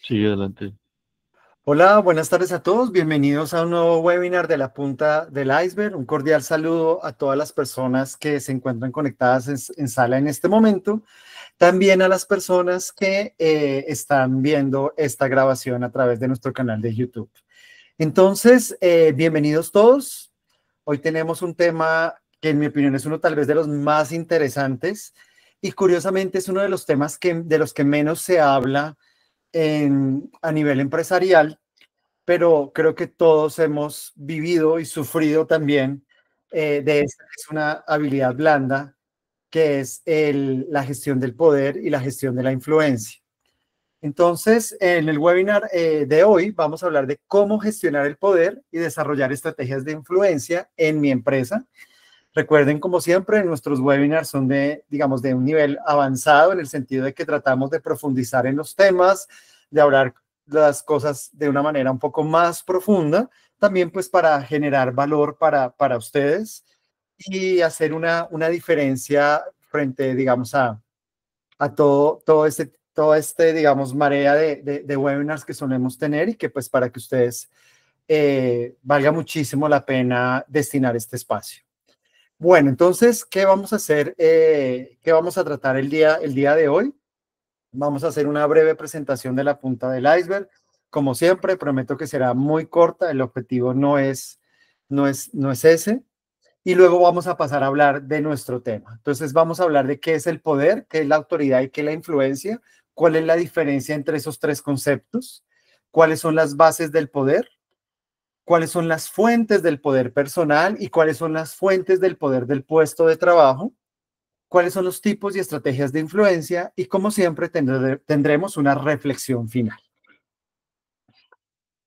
Sí, adelante. Hola, buenas tardes a todos. Bienvenidos a un nuevo webinar de la punta del iceberg. Un cordial saludo a todas las personas que se encuentran conectadas en sala en este momento. También a las personas que están viendo esta grabación a través de nuestro canal de YouTube. Entonces, bienvenidos todos. Hoy tenemos un tema que en mi opinión es uno tal vez de los más interesantes y curiosamente es uno de los temas de los que menos se habla a nivel empresarial, pero creo que todos hemos vivido y sufrido también de esta que es una habilidad blanda, que es la gestión del poder y la gestión de la influencia. Entonces, en el webinar de hoy vamos a hablar de cómo gestionar el poder y desarrollar estrategias de influencia en mi empresa. Recuerden, como siempre, nuestros webinars son digamos, de un nivel avanzado en el sentido de que tratamos de profundizar en los temas, de hablar las cosas de una manera un poco más profunda, también pues para generar valor para ustedes y hacer una diferencia frente, digamos, a todo este, digamos, marea de webinars que solemos tener y que pues para que ustedes valga muchísimo la pena destinar este espacio. Bueno, entonces, ¿qué vamos a hacer? ¿Qué vamos a tratar el día de hoy? Vamos a hacer una breve presentación de la punta del iceberg. Como siempre, prometo que será muy corta. El objetivo no es ese. Y luego vamos a pasar a hablar de nuestro tema. Entonces, vamos a hablar de qué es el poder, qué es la autoridad y qué es la influencia, cuál es la diferencia entre esos tres conceptos, cuáles son las bases del poder, cuáles son las fuentes del poder personal y cuáles son las fuentes del poder del puesto de trabajo, cuáles son los tipos y estrategias de influencia y como siempre tendremos una reflexión final.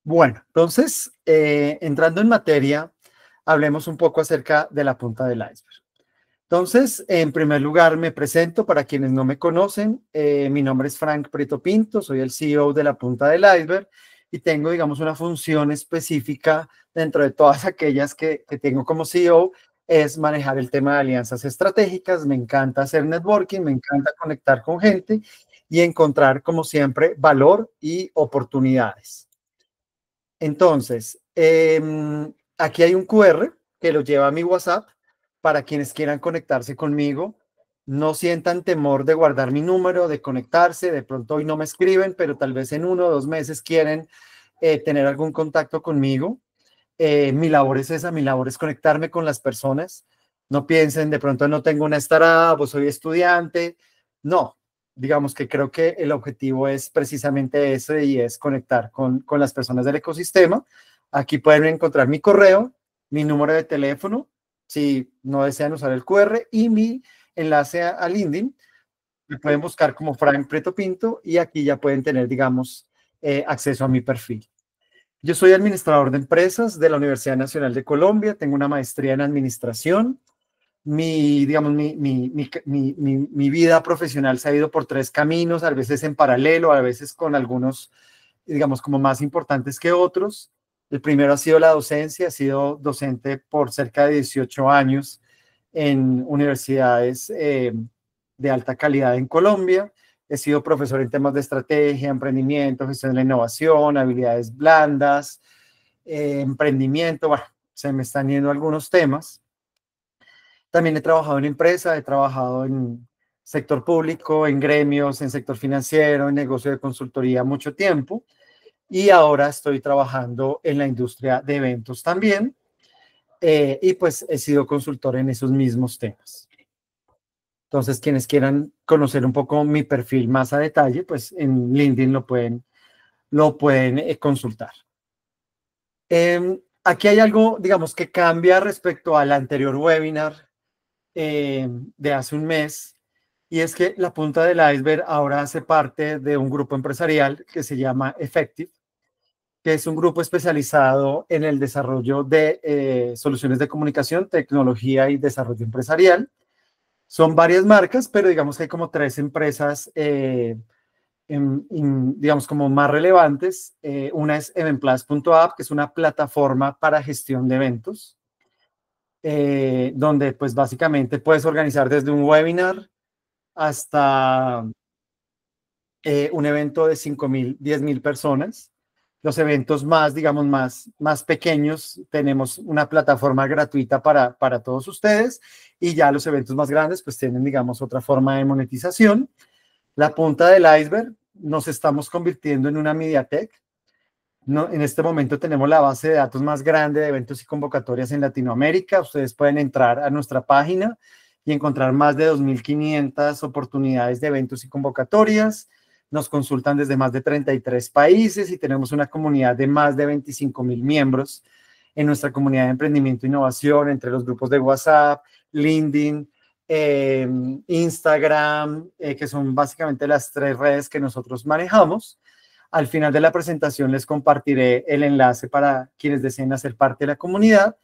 Bueno, entonces, entrando en materia, hablemos un poco acerca de la punta del iceberg. Entonces, en primer lugar, me presento para quienes no me conocen. Mi nombre es Frank Prieto Pinto, soy el CEO de la punta del iceberg y tengo, digamos, una función específica dentro de todas aquellas que tengo como CEO, es manejar el tema de alianzas estratégicas. Me encanta hacer networking, me encanta conectar con gente y encontrar, como siempre, valor y oportunidades. Entonces, aquí hay un QR que lo lleva a mi WhatsApp para quienes quieran conectarse conmigo. No sientan temor de guardar mi número, de conectarse. De pronto hoy no me escriben, pero tal vez en 1 o 2 meses quieren tener algún contacto conmigo. Mi labor es esa, mi labor es conectarme con las personas. No piensen, de pronto no tengo una startup o soy estudiante. No, digamos que creo que el objetivo es precisamente ese y es conectar con las personas del ecosistema. Aquí pueden encontrar mi correo, mi número de teléfono, si no desean usar el QR, y mi enlace a LinkedIn. Me pueden buscar como Frank Preto Pinto y aquí ya pueden tener, digamos, acceso a mi perfil. Yo soy administrador de empresas de la Universidad Nacional de Colombia, tengo una maestría en administración. Digamos, mi vida profesional se ha ido por tres caminos, a veces en paralelo, a veces con algunos, digamos, como más importantes que otros. El primero ha sido la docencia, he sido docente por cerca de 18 años en universidades de alta calidad en Colombia. He sido profesor en temas de estrategia, emprendimiento, gestión de la innovación, habilidades blandas, emprendimiento. Bueno, se me están yendo algunos temas. También he trabajado en empresa, he trabajado en sector público, en gremios, en sector financiero, en negocio de consultoría mucho tiempo y ahora estoy trabajando en la industria de eventos también y pues he sido consultor en esos mismos temas. Entonces, quienes quieran conocer un poco mi perfil más a detalle, pues en LinkedIn lo pueden consultar. Aquí hay algo, digamos, que cambia respecto al anterior webinar de hace un mes, y es que la punta del iceberg ahora hace parte de un grupo empresarial que se llama Effective, que es un grupo especializado en el desarrollo de soluciones de comunicación, tecnología y desarrollo empresarial. Son varias marcas, pero digamos que hay como tres empresas, digamos, como más relevantes. Una es Eventplus.app, que es una plataforma para gestión de eventos, donde pues básicamente puedes organizar desde un webinar hasta un evento de 5.000, 10.000 personas. Los eventos más, digamos, más pequeños, tenemos una plataforma gratuita para todos ustedes, y ya los eventos más grandes pues tienen, digamos, otra forma de monetización. La punta del iceberg, nos estamos convirtiendo en una MediaTek. No, en este momento tenemos la base de datos más grande de eventos y convocatorias en Latinoamérica. Ustedes pueden entrar a nuestra página y encontrar más de 2.500 oportunidades de eventos y convocatorias. Nos consultan desde más de 33 países y tenemos una comunidad de más de 25.000 miembros en nuestra comunidad de emprendimiento e innovación, entre los grupos de WhatsApp, LinkedIn, Instagram, que son básicamente las 3 redes que nosotros manejamos. Al final de la presentación les compartiré el enlace para quienes deseen hacer parte de la comunidad,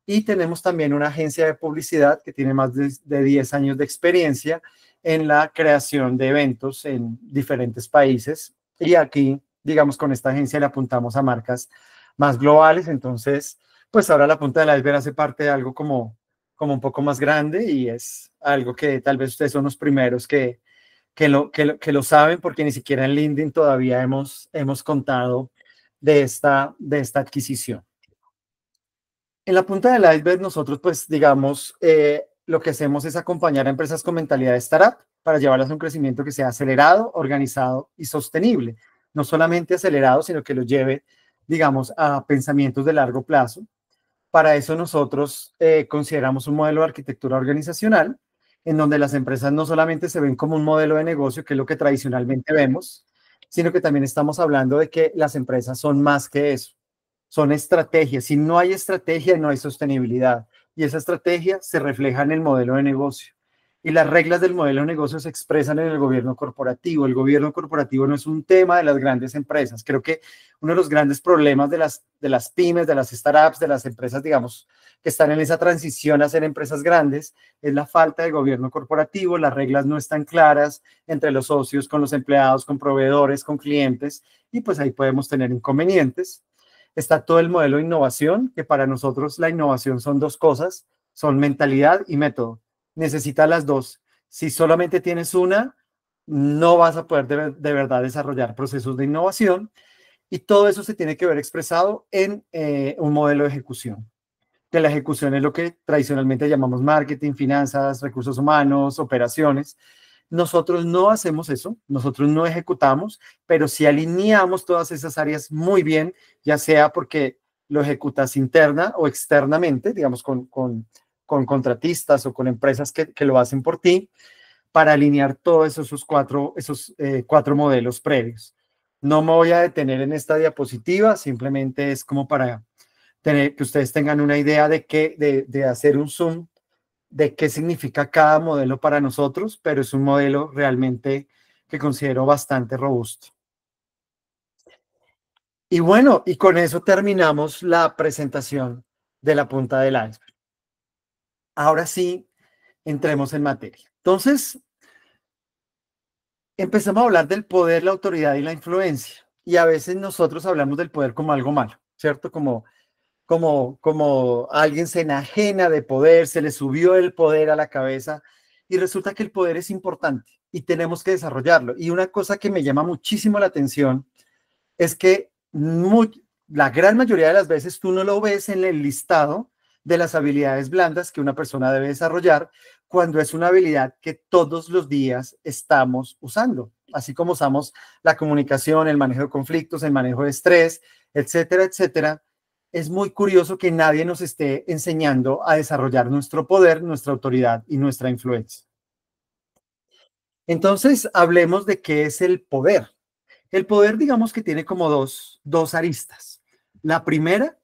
y tenemos también una agencia de publicidad que tiene más de 10 años de experiencia en la creación de eventos en diferentes países, y aquí, digamos, con esta agencia le apuntamos a marcas más globales. Entonces, pues ahora la punta del iceberg hace parte de algo como un poco más grande, y es algo que tal vez ustedes son los primeros que lo saben, porque ni siquiera en LinkedIn todavía hemos contado de esta adquisición. En la punta del iceberg nosotros, pues digamos, lo que hacemos es acompañar a empresas con mentalidad de startup para llevarlas a un crecimiento que sea acelerado, organizado y sostenible. No solamente acelerado, sino que lo lleve, digamos, a pensamientos de largo plazo. Para eso nosotros consideramos un modelo de arquitectura organizacional en donde las empresas no solamente se ven como un modelo de negocio, que es lo que tradicionalmente vemos, sino que también estamos hablando de que las empresas son más que eso, son estrategias. Si no hay estrategia, no hay sostenibilidad, y esa estrategia se refleja en el modelo de negocio. Y las reglas del modelo de negocio se expresan en el gobierno corporativo. El gobierno corporativo no es un tema de las grandes empresas. Creo que uno de los grandes problemas de las pymes, de las startups, de las empresas, digamos, que están en esa transición a ser empresas grandes, es la falta de gobierno corporativo. Las reglas no están claras entre los socios, con los empleados, con proveedores, con clientes, y pues ahí podemos tener inconvenientes. Está todo el modelo de innovación, que para nosotros la innovación son 2 cosas, son mentalidad y método. Necesitas las 2. Si solamente tienes una, no vas a poder de verdad desarrollar procesos de innovación, y todo eso se tiene que ver expresado en un modelo de ejecución. Que la ejecución es lo que tradicionalmente llamamos marketing, finanzas, recursos humanos, operaciones. Nosotros no hacemos eso, nosotros no ejecutamos, pero sí alineamos todas esas áreas muy bien, ya sea porque lo ejecutas interna o externamente, digamos, con contratistas o con empresas que lo hacen por ti, para alinear todos esos cuatro modelos previos. No me voy a detener en esta diapositiva, simplemente es como para que ustedes tengan una idea de hacer un zoom de qué significa cada modelo para nosotros, pero es un modelo realmente que considero bastante robusto. Y bueno, y con eso terminamos la presentación de la punta del iceberg. Ahora sí, entremos en materia. Entonces, empezamos a hablar del poder, la autoridad y la influencia. Y a veces nosotros hablamos del poder como algo malo, ¿cierto? Como alguien se enajena de poder, se le subió el poder a la cabeza, y resulta que el poder es importante y tenemos que desarrollarlo. Y una cosa que me llama muchísimo la atención es que la gran mayoría de las veces tú no lo ves en el listado de las habilidades blandas que una persona debe desarrollar, cuando es una habilidad que todos los días estamos usando, así como usamos la comunicación, el manejo de conflictos, el manejo de estrés, etcétera, etcétera. Es muy curioso que nadie nos esté enseñando a desarrollar nuestro poder, nuestra autoridad y nuestra influencia. Entonces, hablemos de qué es el poder. El poder, digamos que tiene como dos aristas. La primera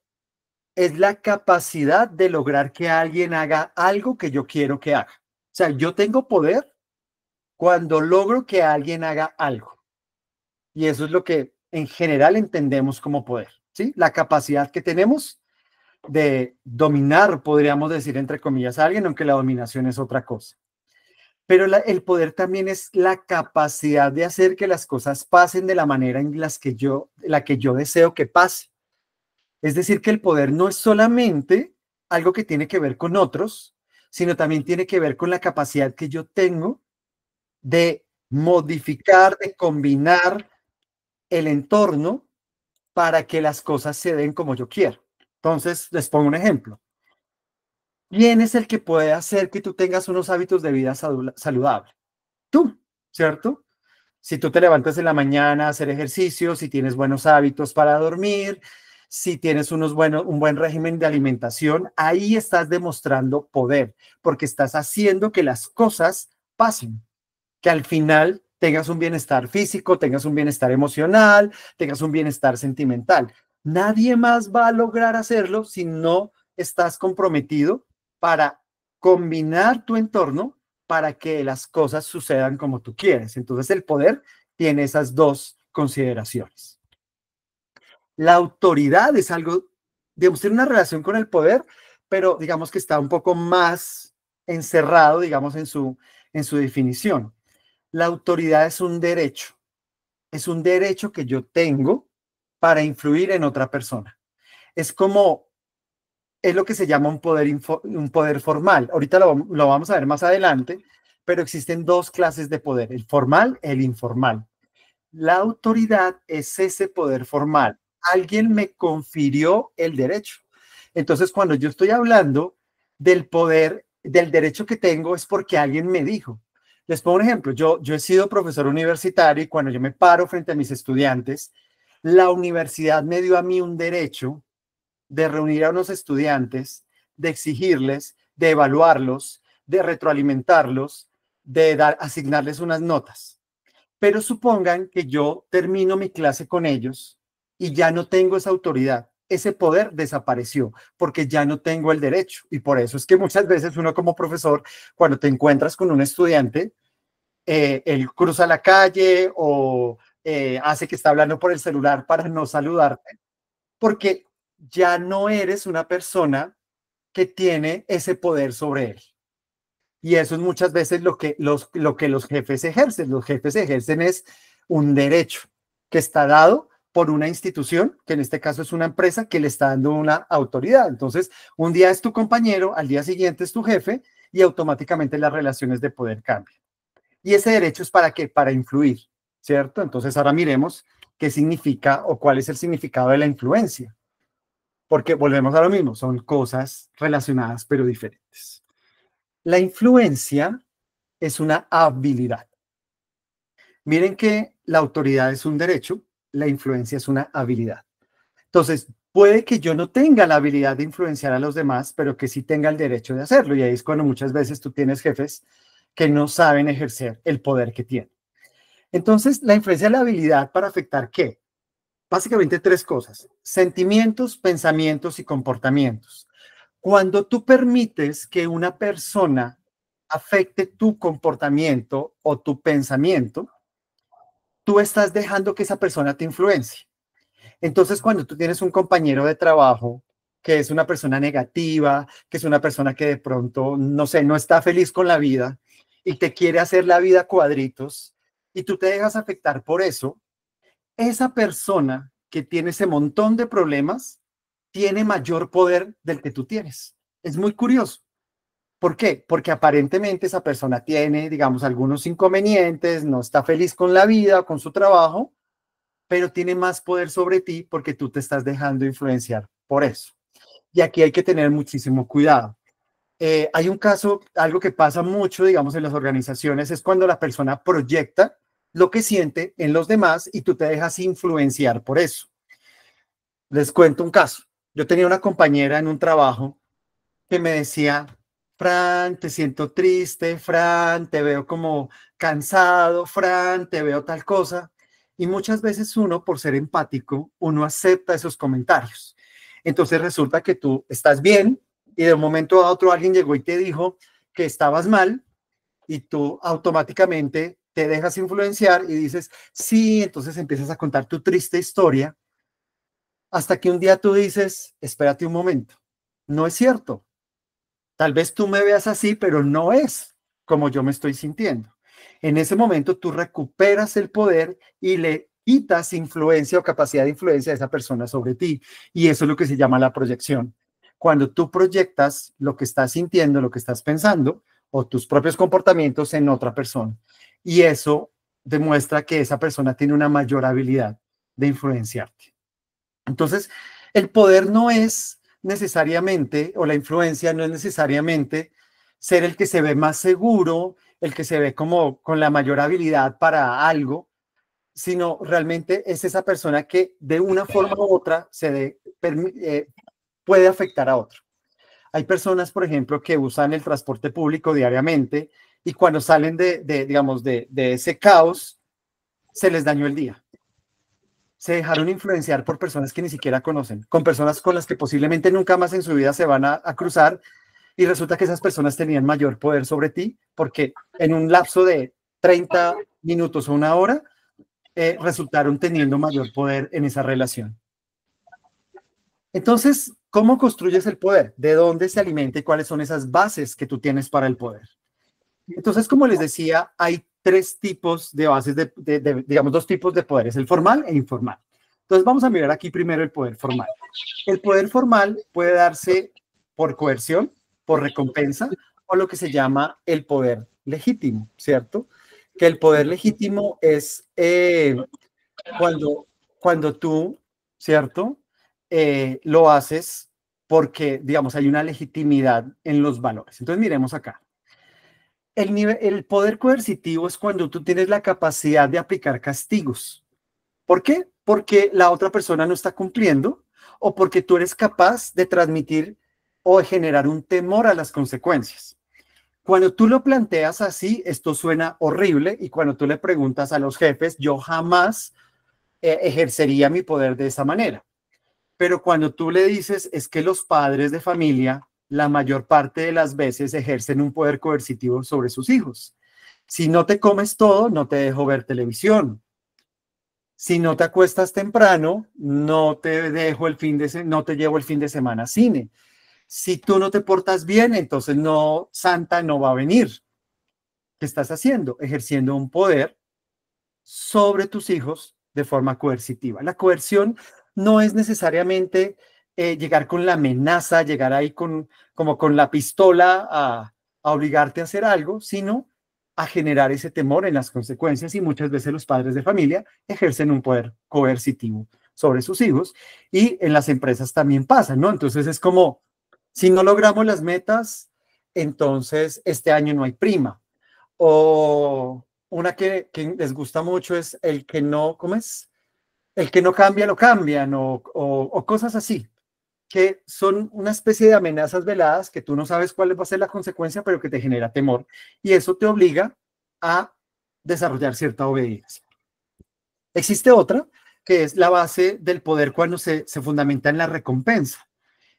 es la capacidad de lograr que alguien haga algo que yo quiero que haga. O sea, yo tengo poder cuando logro que alguien haga algo. Y eso es lo que en general entendemos como poder, ¿sí? La capacidad que tenemos de dominar, podríamos decir, entre comillas, a alguien, aunque la dominación es otra cosa. Pero el poder también es la capacidad de hacer que las cosas pasen de la manera en la que yo deseo que pase. Es decir, que el poder no es solamente algo que tiene que ver con otros, sino también tiene que ver con la capacidad que yo tengo de modificar, de combinar el entorno para que las cosas se den como yo quiero. Entonces, les pongo un ejemplo. ¿Quién es el que puede hacer que tú tengas unos hábitos de vida saludable? Tú, ¿cierto? Si tú te levantas en la mañana a hacer ejercicio, si tienes buenos hábitos para dormir, si tienes un buen régimen de alimentación, ahí estás demostrando poder, porque estás haciendo que las cosas pasen, que al final tengas un bienestar físico, tengas un bienestar emocional, tengas un bienestar sentimental. Nadie más va a lograr hacerlo si no estás comprometido para combinar tu entorno para que las cosas sucedan como tú quieres. Entonces el poder tiene esas dos consideraciones. La autoridad es algo, digamos, tiene una relación con el poder, pero digamos que está un poco más encerrado, digamos, en su definición. La autoridad es un derecho que yo tengo para influir en otra persona. Es como, es lo que se llama un poder formal. Ahorita lo vamos a ver más adelante, pero existen dos clases de poder, el formal y el informal. La autoridad es ese poder formal. Alguien me confirió el derecho. Entonces, cuando yo estoy hablando del poder, del derecho que tengo, es porque alguien me dijo. Les pongo un ejemplo. Yo he sido profesor universitario y cuando yo me paro frente a mis estudiantes, la universidad me dio a mí un derecho de reunir a unos estudiantes, de exigirles, de evaluarlos, de retroalimentarlos, de asignarles unas notas. Pero supongan que yo termino mi clase con ellos y ya no tengo esa autoridad. Ese poder desapareció porque ya no tengo el derecho. Y por eso es que muchas veces uno como profesor, cuando te encuentras con un estudiante, él cruza la calle o hace que está hablando por el celular para no saludarte, porque ya no eres una persona que tiene ese poder sobre él. Y eso es muchas veces lo que los jefes ejercen. Los jefes ejercen es un derecho que está dado por una institución, que en este caso es una empresa que le está dando una autoridad. Entonces, un día es tu compañero, al día siguiente es tu jefe y automáticamente las relaciones de poder cambian. Y ese derecho es para qué? Para influir, ¿cierto? Entonces, ahora miremos qué significa o cuál es el significado de la influencia. Porque volvemos a lo mismo, son cosas relacionadas pero diferentes. La influencia es una habilidad. Miren que la autoridad es un derecho, la influencia es una habilidad. Entonces, puede que yo no tenga la habilidad de influenciar a los demás, pero que sí tenga el derecho de hacerlo. Y ahí es cuando muchas veces tú tienes jefes que no saben ejercer el poder que tienen. Entonces, la influencia es la habilidad para afectar ¿qué? Básicamente tres cosas: sentimientos, pensamientos y comportamientos. Cuando tú permites que una persona afecte tu comportamiento o tu pensamiento, tú estás dejando que esa persona te influencie. Entonces, cuando tú tienes un compañero de trabajo que es una persona negativa, que es una persona que de pronto, no sé, no está feliz con la vida y te quiere hacer la vida cuadritos y tú te dejas afectar por eso, esa persona que tiene ese montón de problemas tiene mayor poder del que tú tienes. Es muy curioso. ¿Por qué? Porque aparentemente esa persona tiene, digamos, algunos inconvenientes, no está feliz con la vida, con su trabajo, pero tiene más poder sobre ti porque tú te estás dejando influenciar por eso. Y aquí hay que tener muchísimo cuidado. Hay un caso, algo que pasa mucho, digamos, en las organizaciones, es cuando la persona proyecta lo que siente en los demás y tú te dejas influenciar por eso. Les cuento un caso. Yo tenía una compañera en un trabajo que me decía: Fran, te siento triste, Fran, te veo como cansado, Fran, te veo tal cosa. Y muchas veces uno, por ser empático, uno acepta esos comentarios. Entonces resulta que tú estás bien y de un momento a otro alguien llegó y te dijo que estabas mal y tú automáticamente te dejas influenciar y dices, sí, entonces empiezas a contar tu triste historia hasta que un día tú dices, espérate un momento, no es cierto. Tal vez tú me veas así, pero no es como yo me estoy sintiendo. En ese momento tú recuperas el poder y le quitas influencia o capacidad de influencia de esa persona sobre ti. Y eso es lo que se llama la proyección. Cuando tú proyectas lo que estás sintiendo, lo que estás pensando o tus propios comportamientos en otra persona. Y eso demuestra que esa persona tiene una mayor habilidad de influenciarte. Entonces, el poder no es necesariamente, o la influencia no es necesariamente ser el que se ve más seguro, el que se ve como con la mayor habilidad para algo, sino realmente es esa persona que de una forma u otra puede afectar a otro. Hay personas, por ejemplo, que usan el transporte público diariamente y cuando salen digamos, de ese caos, se les dañó el día. Se dejaron influenciar por personas que ni siquiera conocen, con personas con las que posiblemente nunca más en su vida se van a cruzar, y resulta que esas personas tenían mayor poder sobre ti porque en un lapso de 30 minutos o una hora resultaron teniendo mayor poder en esa relación. Entonces, ¿cómo construyes el poder? ¿De dónde se alimenta y cuáles son esas bases que tú tienes para el poder? Entonces, como les decía, hay tres tipos de bases, digamos, dos tipos de poderes, el formal e informal. Entonces, vamos a mirar aquí primero el poder formal. El poder formal puede darse por coerción, por recompensa, o lo que se llama el poder legítimo, ¿cierto? Que el poder legítimo es cuando tú, ¿cierto? Lo haces porque, digamos, hay una legitimidad en los valores. Entonces, miremos acá. El poder coercitivo es cuando tú tienes la capacidad de aplicar castigos. ¿Por qué? Porque la otra persona no está cumpliendo o porque tú eres capaz de transmitir o de generar un temor a las consecuencias. Cuando tú lo planteas así, esto suena horrible, y cuando tú le preguntas a los jefes, yo jamás ejercería mi poder de esa manera. Pero cuando tú le dices, es que los padres de familia, la mayor parte de las veces ejercen un poder coercitivo sobre sus hijos. Si no te comes todo, no te dejo ver televisión. Si no te acuestas temprano, no te llevo el fin de semana a cine. Si tú no te portas bien, entonces no, Santa no va a venir. ¿Qué estás haciendo? Ejerciendo un poder sobre tus hijos de forma coercitiva. La coerción no es necesariamente llegar con la amenaza, llegar ahí como con la pistola a obligarte a hacer algo, sino a generar ese temor en las consecuencias, y muchas veces los padres de familia ejercen un poder coercitivo sobre sus hijos, y en las empresas también pasa, ¿no? Entonces es como, si no logramos las metas, entonces este año no hay prima. O una que les gusta mucho es el que no, ¿cómo es? El que no cambia, lo cambian, o cosas así, que son una especie de amenazas veladas que tú no sabes cuál va a ser la consecuencia, pero que te genera temor. Y eso te obliga a desarrollar cierta obediencia. Existe otra, que es la base del poder cuando se fundamenta en la recompensa.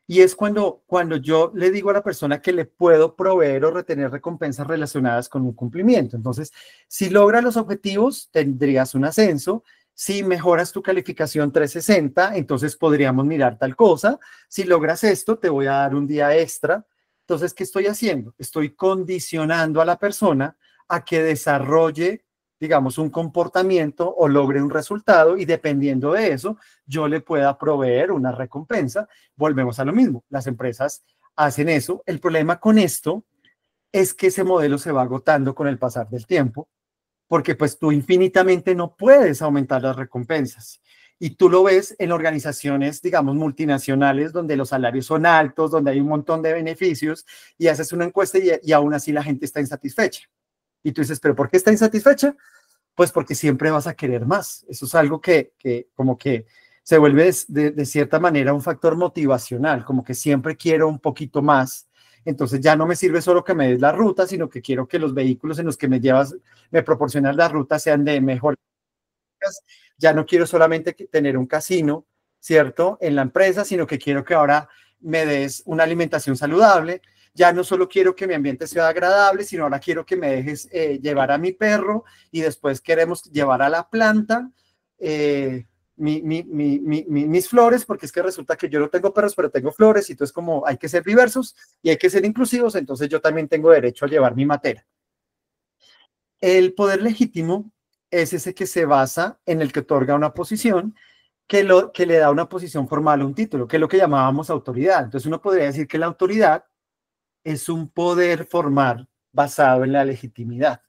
Y es cuando yo le digo a la persona que le puedo proveer o retener recompensas relacionadas con un cumplimiento. Entonces, si logras los objetivos, tendrías un ascenso. Si mejoras tu calificación 360, entonces podríamos mirar tal cosa. Si logras esto, te voy a dar un día extra. Entonces, ¿qué estoy haciendo? Estoy condicionando a la persona a que desarrolle, digamos, un comportamiento o logre un resultado, y dependiendo de eso, yo le pueda proveer una recompensa. Volvemos a lo mismo, las empresas hacen eso. El problema con esto es que ese modelo se va agotando con el pasar del tiempo, porque pues tú infinitamente no puedes aumentar las recompensas. Y tú lo ves en organizaciones, digamos, multinacionales, donde los salarios son altos, donde hay un montón de beneficios, y haces una encuesta y aún así la gente está insatisfecha. Y tú dices, ¿pero por qué está insatisfecha? Pues porque siempre vas a querer más. Eso es algo que como que se vuelve de cierta manera un factor motivacional, como que siempre quiero un poquito más. Entonces ya no me sirve solo que me des la ruta, sino que quiero que los vehículos en los que me llevas, me proporcionan la ruta, sean de mejor. Ya no quiero solamente tener un casino, ¿cierto? En la empresa, sino que quiero que ahora me des una alimentación saludable. Ya no solo quiero que mi ambiente sea agradable, sino ahora quiero que me dejes llevar a mi perro, y después queremos llevar a la planta mis flores, porque es que resulta que yo no tengo perros, pero tengo flores, y entonces como hay que ser diversos y hay que ser inclusivos, entonces yo también tengo derecho a llevar mi matera. El poder legítimo es ese que se basa en el que otorga una posición, que le da una posición formal a un título, que es lo que llamábamos autoridad. Entonces uno podría decir que la autoridad es un poder formal basado en la legitimidad.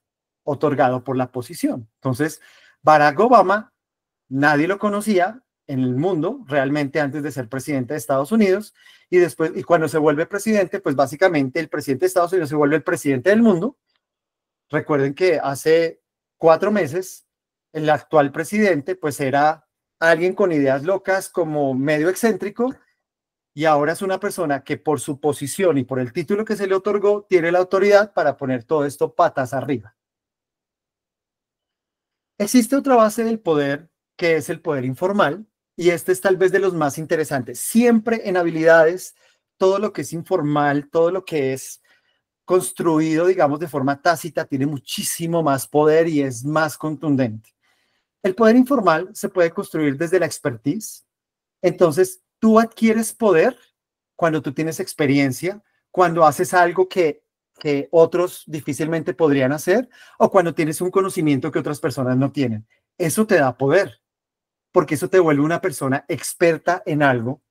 otorgado por la posición. Entonces, Barack Obama, nadie lo conocía en el mundo realmente antes de ser presidente de Estados Unidos, y después, y cuando se vuelve presidente, pues básicamente el presidente de Estados Unidos se vuelve el presidente del mundo. Recuerden que hace 4 meses el actual presidente pues era alguien con ideas locas, como medio excéntrico, y ahora es una persona que por su posición y por el título que se le otorgó tiene la autoridad para poner todo esto patas arriba. Existe otra base del poder que es el poder informal, y este es tal vez de los más interesantes. Siempre en habilidades, todo lo que es informal, todo lo que es construido, digamos, de forma tácita, tiene muchísimo más poder y es más contundente. El poder informal se puede construir desde la expertise. Entonces, tú adquieres poder cuando tú tienes experiencia, cuando haces algo que otros difícilmente podrían hacer, o cuando tienes un conocimiento que otras personas no tienen. Eso te da poder, porque eso te vuelve una persona experta en algo,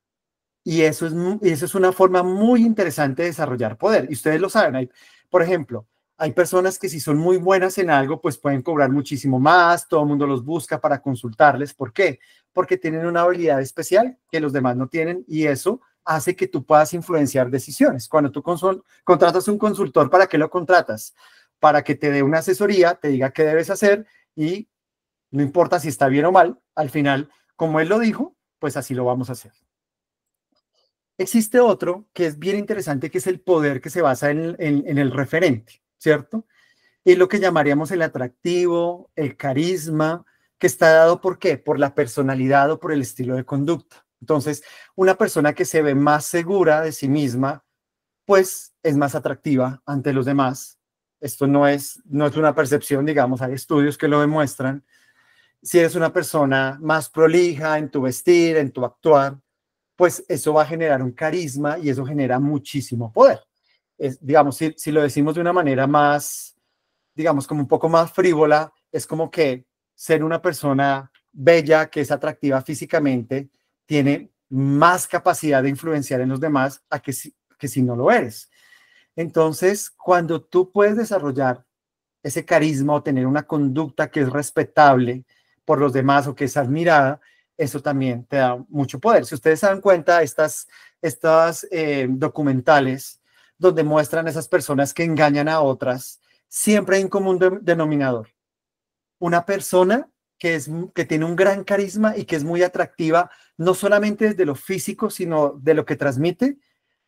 y eso es una forma muy interesante de desarrollar poder. Y ustedes lo saben. Por ejemplo, hay personas que si son muy buenas en algo, pues pueden cobrar muchísimo más, todo el mundo los busca para consultarles. ¿Por qué? Porque tienen una habilidad especial que los demás no tienen, y eso hace que tú puedas influenciar decisiones. Cuando tú contratas un consultor, ¿para qué lo contratas? Para que te dé una asesoría, te diga qué debes hacer, y no importa si está bien o mal, al final, como él lo dijo, pues así lo vamos a hacer. Existe otro que es bien interesante, que es el poder que se basa en el referente, ¿cierto? Y lo que llamaríamos el atractivo, el carisma, que está dado ¿por qué? Por la personalidad o por el estilo de conducta. Entonces, una persona que se ve más segura de sí misma, pues es más atractiva ante los demás. Esto no es una percepción, digamos, hay estudios que lo demuestran. Si eres una persona más prolija en tu vestir, en tu actuar, pues eso va a generar un carisma y eso genera muchísimo poder. Digamos, si lo decimos de una manera más, digamos, como un poco más frívola, es como que ser una persona bella, que es atractiva físicamente, tiene más capacidad de influenciar en los demás que si no lo eres. Entonces, cuando tú puedes desarrollar ese carisma o tener una conducta que es respetable por los demás o que es admirada, eso también te da mucho poder. Si ustedes se dan cuenta, estas documentales donde muestran esas personas que engañan a otras, siempre hay un común denominador. Una persona que tiene un gran carisma y que es muy atractiva, no solamente desde lo físico, sino de lo que transmite,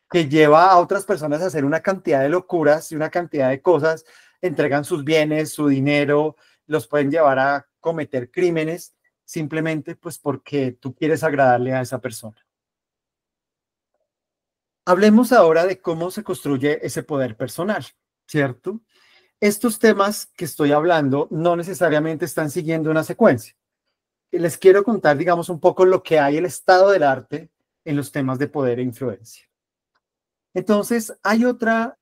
que lleva a otras personas a hacer una cantidad de locuras y una cantidad de cosas, entregan sus bienes, su dinero, los pueden llevar a cometer crímenes, simplemente pues porque tú quieres agradarle a esa persona. Hablemos ahora de cómo se construye ese poder personal, ¿cierto? Estos temas que estoy hablando no necesariamente están siguiendo una secuencia. Les quiero contar, digamos, un poco lo que hay, el estado del arte en los temas de poder e influencia. Entonces, hay otra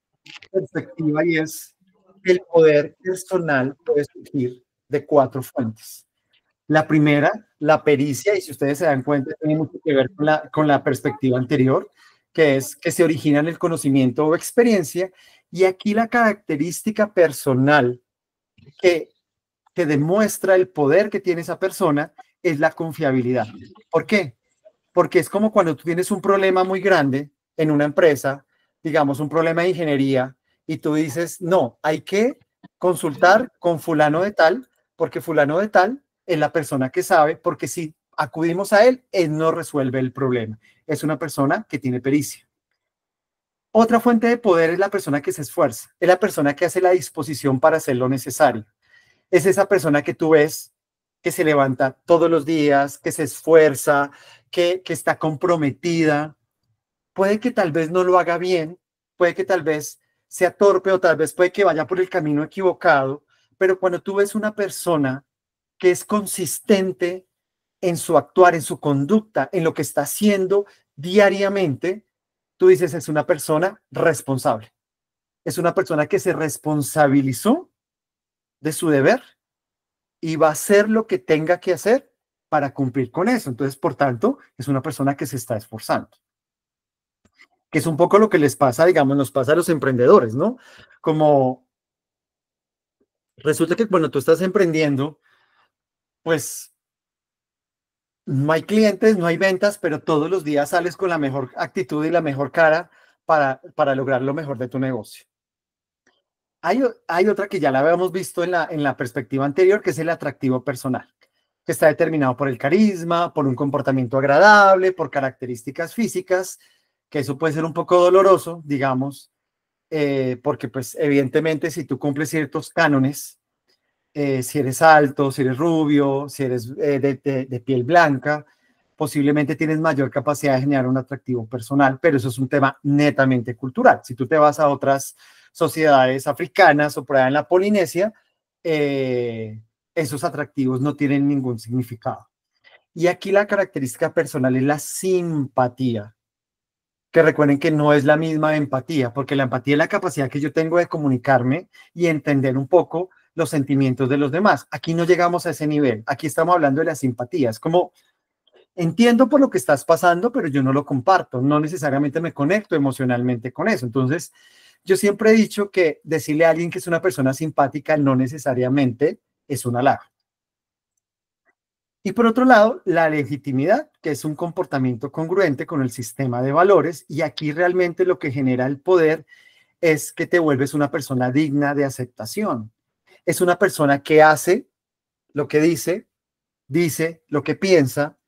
perspectiva, y es que el poder personal puede surgir de 4 fuentes. La primera, la pericia, y si ustedes se dan cuenta, tiene mucho que ver con la perspectiva anterior, que es que se origina en el conocimiento o experiencia, y aquí la característica personal que, que demuestra el poder que tiene esa persona es la confiabilidad. ¿Por qué? Porque es como cuando tú tienes un problema muy grande en una empresa, digamos un problema de ingeniería, y tú dices, no, hay que consultar con fulano de tal, porque fulano de tal es la persona que sabe, porque si acudimos a él, él no resuelve el problema. Es una persona que tiene pericia. Otra fuente de poder es la persona que se esfuerza, es la persona que hace la disposición para hacer lo necesario. Es esa persona que tú ves que se levanta todos los días, que se esfuerza, que está comprometida. Puede que tal vez no lo haga bien, puede que tal vez sea torpe, o tal vez puede que vaya por el camino equivocado, pero cuando tú ves una persona que es consistente en su actuar, en su conducta, en lo que está haciendo diariamente, tú dices, es una persona responsable, es una persona que se responsabilizó de su deber y va a hacer lo que tenga que hacer para cumplir con eso. Entonces, por tanto, es una persona que se está esforzando, que es un poco lo que les pasa, digamos, nos pasa a los emprendedores, ¿no? Como Resulta que cuando tú estás emprendiendo, pues no hay clientes, no hay ventas, pero todos los días sales con la mejor actitud y la mejor cara para lograr lo mejor de tu negocio. Hay otra que ya la habíamos visto en la perspectiva anterior, que es el atractivo personal, que está determinado por el carisma, por un comportamiento agradable, por características físicas, que eso puede ser un poco doloroso, digamos, porque pues evidentemente si tú cumples ciertos cánones, si eres alto, si eres rubio, si eres de piel blanca, posiblemente tienes mayor capacidad de generar un atractivo personal, pero eso es un tema netamente cultural. Si tú te vas a otras sociedades africanas o por allá en la Polinesia, eh, esos atractivos no tienen ningún significado. Y aquí la característica personal es la simpatía, que recuerden que no es la misma empatía, porque la empatía es la capacidad que yo tengo de comunicarme y entender un poco los sentimientos de los demás. Aquí no llegamos a ese nivel, aquí estamos hablando de la simpatía, es como entiendo por lo que estás pasando, pero yo no lo comparto, no necesariamente me conecto emocionalmente con eso. Entonces, yo siempre he dicho que decirle a alguien que es una persona simpática no necesariamente es un halago. Y por otro lado, la legitimidad, que es un comportamiento congruente con el sistema de valores, y aquí realmente lo que genera el poder es que te vuelves una persona digna de aceptación. Es una persona que hace lo que dice lo que piensa,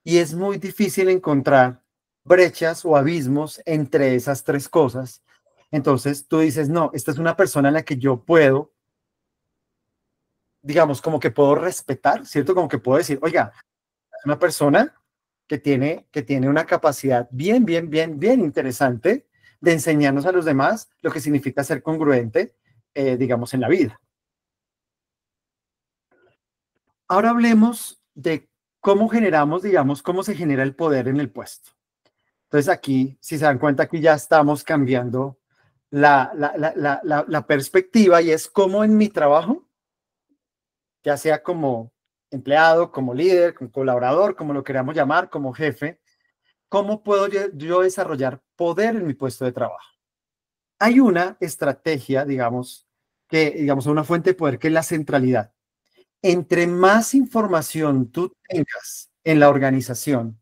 y es muy difícil encontrar brechas o abismos entre esas tres cosas. Entonces tú dices, no, esta es una persona en la que yo puedo, digamos, como que puedo respetar, ¿cierto? Como que puedo decir, oiga, es una persona que tiene una capacidad bien interesante de enseñarnos a los demás lo que significa ser congruente, digamos, en la vida. Ahora hablemos de cómo generamos, digamos, cómo se genera el poder en el puesto. Entonces aquí, si se dan cuenta, aquí ya estamos cambiando la perspectiva y es cómo en mi trabajo, ya sea como empleado, como líder, como colaborador, como lo queramos llamar, como jefe, ¿cómo puedo yo desarrollar poder en mi puesto de trabajo? Hay una estrategia, digamos, una fuente de poder que es la centralidad. Entre más información tú tengas en la organización,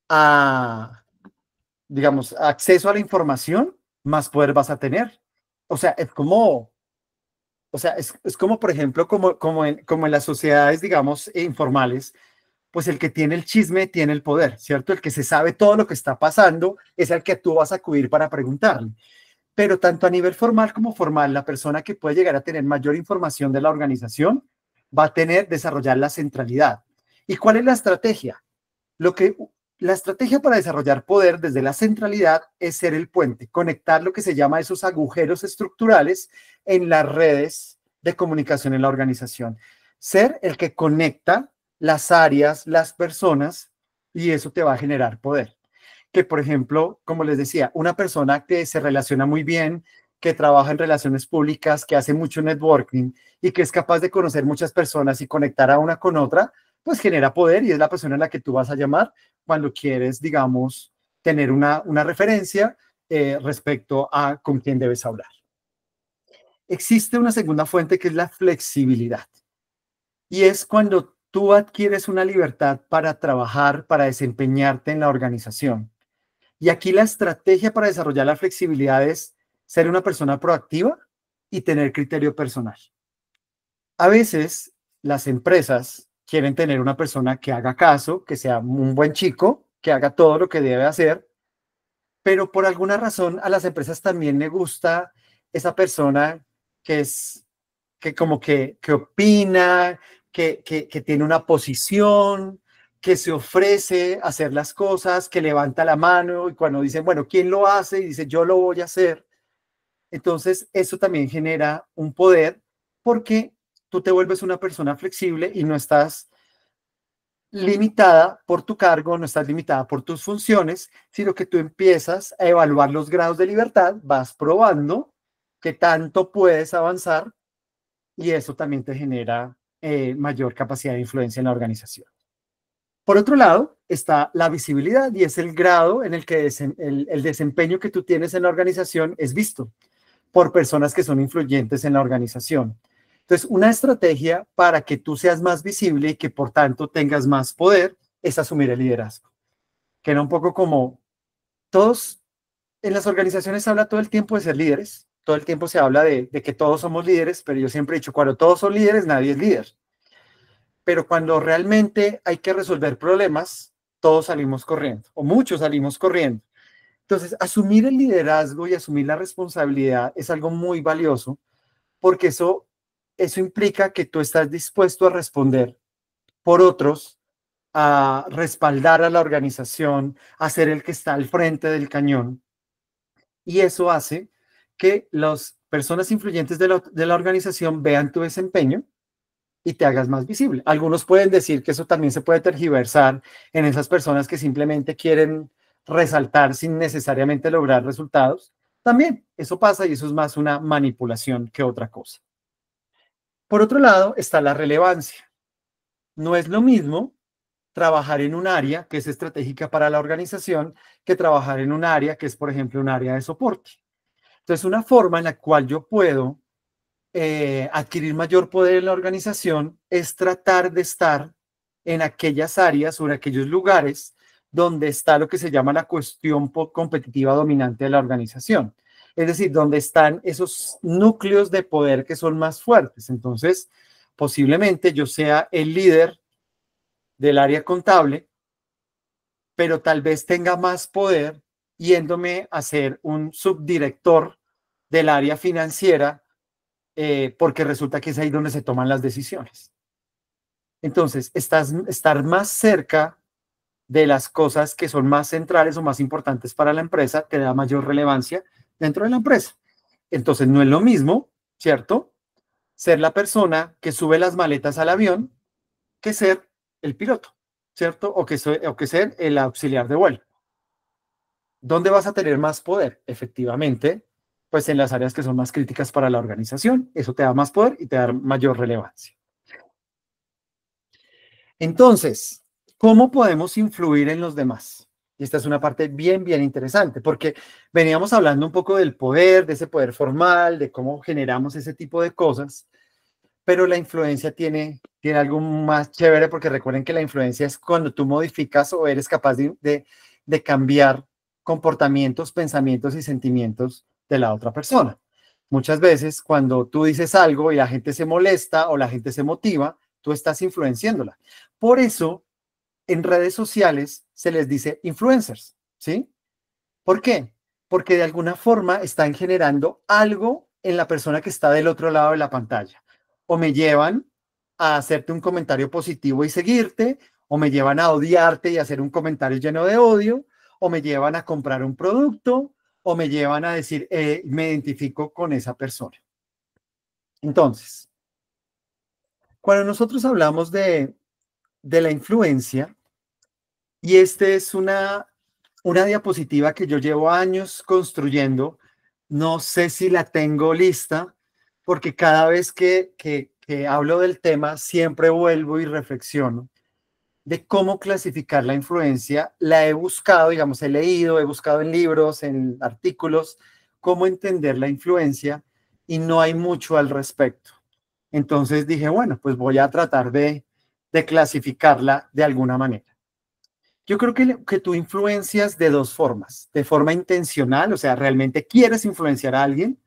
a, digamos, acceso a la información, más poder vas a tener. O sea, es como, por ejemplo, como en las sociedades, digamos, informales, pues el que tiene el chisme tiene el poder, ¿cierto? El que se sabe todo lo que está pasando es el que tú vas a acudir para preguntarle. Pero tanto a nivel formal como formal, la persona que puede llegar a tener mayor información de la organización va a desarrollar la centralidad. ¿Y cuál es la estrategia? Lo que, la estrategia para desarrollar poder desde la centralidad es ser el puente, conectar lo que se llama esos agujeros estructurales en las redes de comunicación en la organización. Ser el que conecta las áreas, las personas, y eso te va a generar poder. Que, por ejemplo, como les decía, una persona que se relaciona muy bien, que trabaja en relaciones públicas, que hace mucho networking y que es capaz de conocer muchas personas y conectar a una con otra, pues genera poder y es la persona en la que tú vas a llamar cuando quieres, digamos, tener una referencia respecto a con quién debes hablar. Existe una segunda fuente que es la flexibilidad y es cuando tú adquieres una libertad para trabajar, para desempeñarte en la organización. Y aquí la estrategia para desarrollar la flexibilidad es ser una persona proactiva y tener criterio personal. A veces las empresas quieren tener una persona que haga caso, que sea un buen chico, que haga todo lo que debe hacer, pero por alguna razón a las empresas también le gusta esa persona que es que como que opina, que tiene una posición, que se ofrece a hacer las cosas, que levanta la mano y cuando dicen, bueno, ¿quién lo hace? Y dice, yo lo voy a hacer. Entonces, eso también genera un poder porque tú te vuelves una persona flexible y no estás limitada por tu cargo, no estás limitada por tus funciones, sino que tú empiezas a evaluar los grados de libertad, vas probando qué tanto puedes avanzar y eso también te genera mayor capacidad de influencia en la organización. Por otro lado, está la visibilidad y es el grado en el que el desempeño que tú tienes en la organización es visto por personas que son influyentes en la organización. Entonces, una estrategia para que tú seas más visible y que por tanto tengas más poder es asumir el liderazgo. Que era un poco como todos en las organizaciones se habla todo el tiempo de ser líderes, todo el tiempo se habla de que todos somos líderes, pero yo siempre he dicho, cuando todos son líderes, nadie es líder. Pero cuando realmente hay que resolver problemas, todos salimos corriendo, o muchos salimos corriendo. Entonces, asumir el liderazgo y asumir la responsabilidad es algo muy valioso, porque eso implica que tú estás dispuesto a responder por otros, a respaldar a la organización, a ser el que está al frente del cañón. Y eso hace que las personas influyentes de la organización vean tu desempeño y te hagas más visible. Algunos pueden decir que eso también se puede tergiversar en esas personas que simplemente quieren resaltar sin necesariamente lograr resultados. También eso pasa y eso es más una manipulación que otra cosa. Por otro lado está la relevancia. No es lo mismo trabajar en un área que es estratégica para la organización que trabajar en un área que es, por ejemplo, un área de soporte. Entonces, una forma en la cual yo puedo adquirir mayor poder en la organización es tratar de estar en aquellas áreas o en aquellos lugares donde está lo que se llama la cuestión competitiva dominante de la organización. Es decir, donde están esos núcleos de poder que son más fuertes. Entonces, posiblemente yo sea el líder del área contable, pero tal vez tenga más poder yéndome a ser un subdirector del área financiera, porque resulta que es ahí donde se toman las decisiones. Entonces, estar más cerca de las cosas que son más centrales o más importantes para la empresa te da mayor relevancia dentro de la empresa. Entonces, no es lo mismo, ¿cierto? Ser la persona que sube las maletas al avión que ser el piloto, ¿cierto? O que ser el auxiliar de vuelo. ¿Dónde vas a tener más poder? Efectivamente, pues en las áreas que son más críticas para la organización. Eso te da más poder y te da mayor relevancia. Entonces, ¿cómo podemos influir en los demás? Y esta es una parte bien, bien interesante, porque veníamos hablando un poco del poder, de ese poder formal, de cómo generamos ese tipo de cosas, pero la influencia tiene algo más chévere, porque recuerden que la influencia es cuando tú modificas o eres capaz de cambiar comportamientos, pensamientos y sentimientos de la otra persona. Muchas veces cuando tú dices algo y la gente se molesta o la gente se motiva, tú estás influenciándola. Por eso, en redes sociales se les dice influencers, ¿sí? ¿Por qué? Porque de alguna forma están generando algo en la persona que está del otro lado de la pantalla. O me llevan a hacerte un comentario positivo y seguirte, o me llevan a odiarte y hacer un comentario lleno de odio, o me llevan a comprar un producto, o me llevan a decir, me identifico con esa persona. Entonces, cuando nosotros hablamos de la influencia, y este es una diapositiva que yo llevo años construyendo. No sé si la tengo lista, porque cada vez que hablo del tema, siempre vuelvo y reflexiono de cómo clasificar la influencia. La he buscado, digamos, he leído, he buscado en libros, en artículos, cómo entender la influencia y no hay mucho al respecto. Entonces dije, bueno, pues voy a tratar de clasificarla de alguna manera. Yo creo que tú influencias de dos formas, de forma intencional, o sea, realmente quieres influenciar a alguien,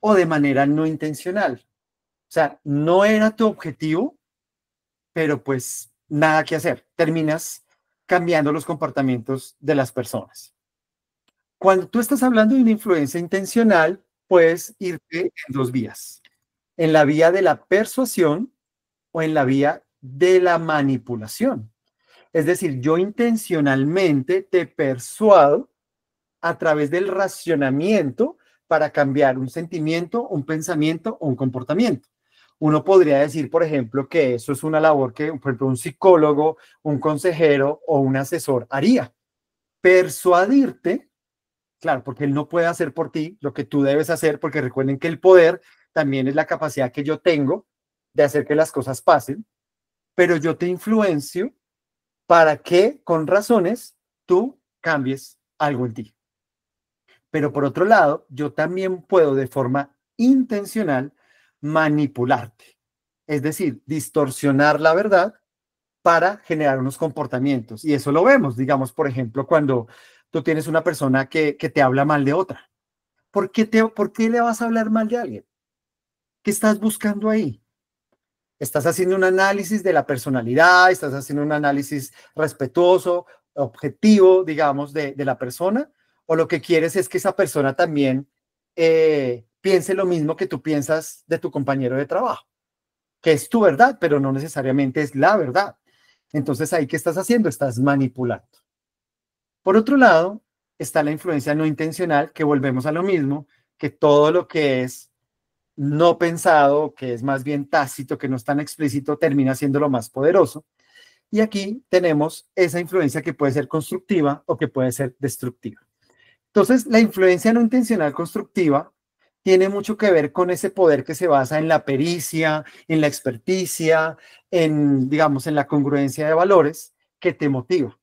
o de manera no intencional. O sea, no era tu objetivo, pero pues nada que hacer. Terminas cambiando los comportamientos de las personas. Cuando tú estás hablando de una influencia intencional, puedes irte en dos vías, en la vía de la persuasión o en la vía de la manipulación. Es decir, yo intencionalmente te persuado a través del racionamiento para cambiar un sentimiento, un pensamiento o un comportamiento. Uno podría decir, por ejemplo, que eso es una labor que, por ejemplo, un psicólogo, un consejero o un asesor haría. Persuadirte, claro, porque él no puede hacer por ti lo que tú debes hacer, porque recuerden que el poder también es la capacidad que yo tengo de hacer que las cosas pasen, pero yo te influencio para que con razones tú cambies algo en ti. Pero por otro lado, yo también puedo de forma intencional manipularte. es decir, distorsionar la verdad para generar unos comportamientos. Y eso lo vemos, digamos, por ejemplo, cuando tú tienes una persona que te habla mal de otra. ¿Por qué le vas a hablar mal de alguien? ¿Qué estás buscando ahí? ¿Estás haciendo un análisis de la personalidad? ¿Estás haciendo un análisis respetuoso, objetivo, digamos, de la persona? ¿O lo que quieres es que esa persona también piense lo mismo que tú piensas de tu compañero de trabajo? Que es tu verdad, pero no necesariamente es la verdad. Entonces, ¿ahí qué estás haciendo? Estás manipulando. Por otro lado, está la influencia no intencional, que volvemos a lo mismo, que todo lo que es no pensado, que es más bien tácito, que no es tan explícito, termina siendo lo más poderoso. Y aquí tenemos esa influencia que puede ser constructiva o que puede ser destructiva. Entonces, la influencia no intencional constructiva tiene mucho que ver con ese poder que se basa en la pericia, en la experticia, en, digamos, en la congruencia de valores que te motiva.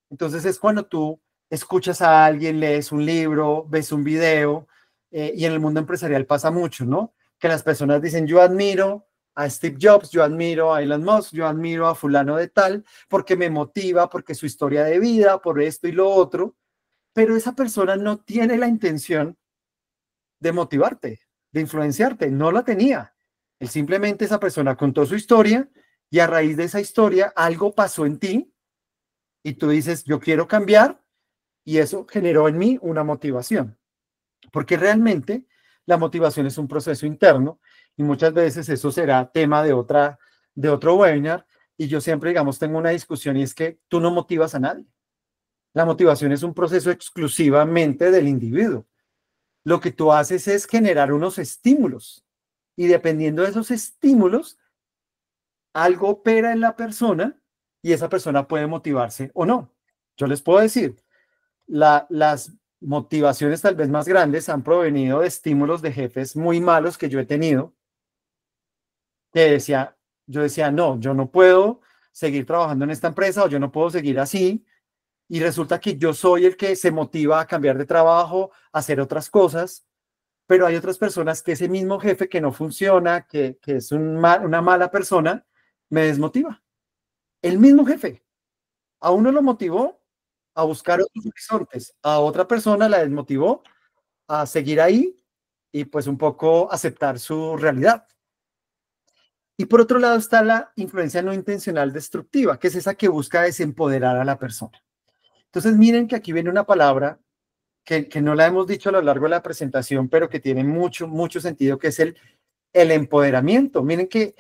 Entonces es cuando tú escuchas a alguien, lees un libro, ves un video, y en el mundo empresarial pasa mucho, ¿no? Que las personas dicen, yo admiro a Steve Jobs, yo admiro a Elon Musk, yo admiro a fulano de tal, porque me motiva, porque su historia de vida, por esto y lo otro, pero esa persona no tiene la intención de motivarte, de influenciarte, no la tenía. Él simplemente, esa persona contó su historia y a raíz de esa historia algo pasó en ti y tú dices, yo quiero cambiar, y eso generó en mí una motivación, porque realmente la motivación es un proceso interno y muchas veces eso será tema de otro webinar, y yo siempre, digamos, tengo una discusión y es que tú no motivas a nadie. La motivación es un proceso exclusivamente del individuo. Lo que tú haces es generar unos estímulos y dependiendo de esos estímulos, algo opera en la persona y esa persona puede motivarse o no. Yo les puedo decir, las motivaciones tal vez más grandes han provenido de estímulos de jefes muy malos que yo he tenido, que yo decía, no, yo no puedo seguir trabajando en esta empresa o yo no puedo seguir así. Y resulta que yo soy el que se motiva a cambiar de trabajo, a hacer otras cosas, pero hay otras personas que ese mismo jefe que no funciona, que es una mala persona, me desmotiva. El mismo jefe, a uno lo motivó a buscar otros horizontes, a otra persona la desmotivó a seguir ahí y pues un poco aceptar su realidad. Y por otro lado está la influencia no intencional destructiva, que es esa que busca desempoderar a la persona. Entonces miren que aquí viene una palabra que no la hemos dicho a lo largo de la presentación, pero que tiene mucho, mucho sentido, que es el empoderamiento. Miren que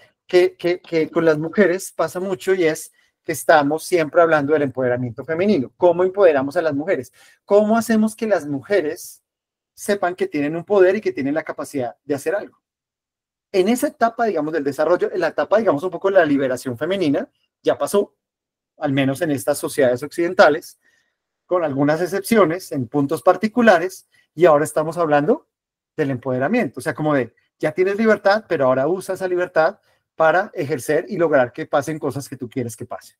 con las mujeres pasa mucho y es que estamos siempre hablando del empoderamiento femenino. ¿Cómo empoderamos a las mujeres? ¿Cómo hacemos que las mujeres sepan que tienen un poder y que tienen la capacidad de hacer algo? En esa etapa, digamos, del desarrollo, en la etapa, digamos, un poco de la liberación femenina, ya pasó, al menos en estas sociedades occidentales, con algunas excepciones en puntos particulares, y ahora estamos hablando del empoderamiento, o sea, como de, ya tienes libertad, pero ahora usa esa libertad para ejercer y lograr que pasen cosas que tú quieres que pasen.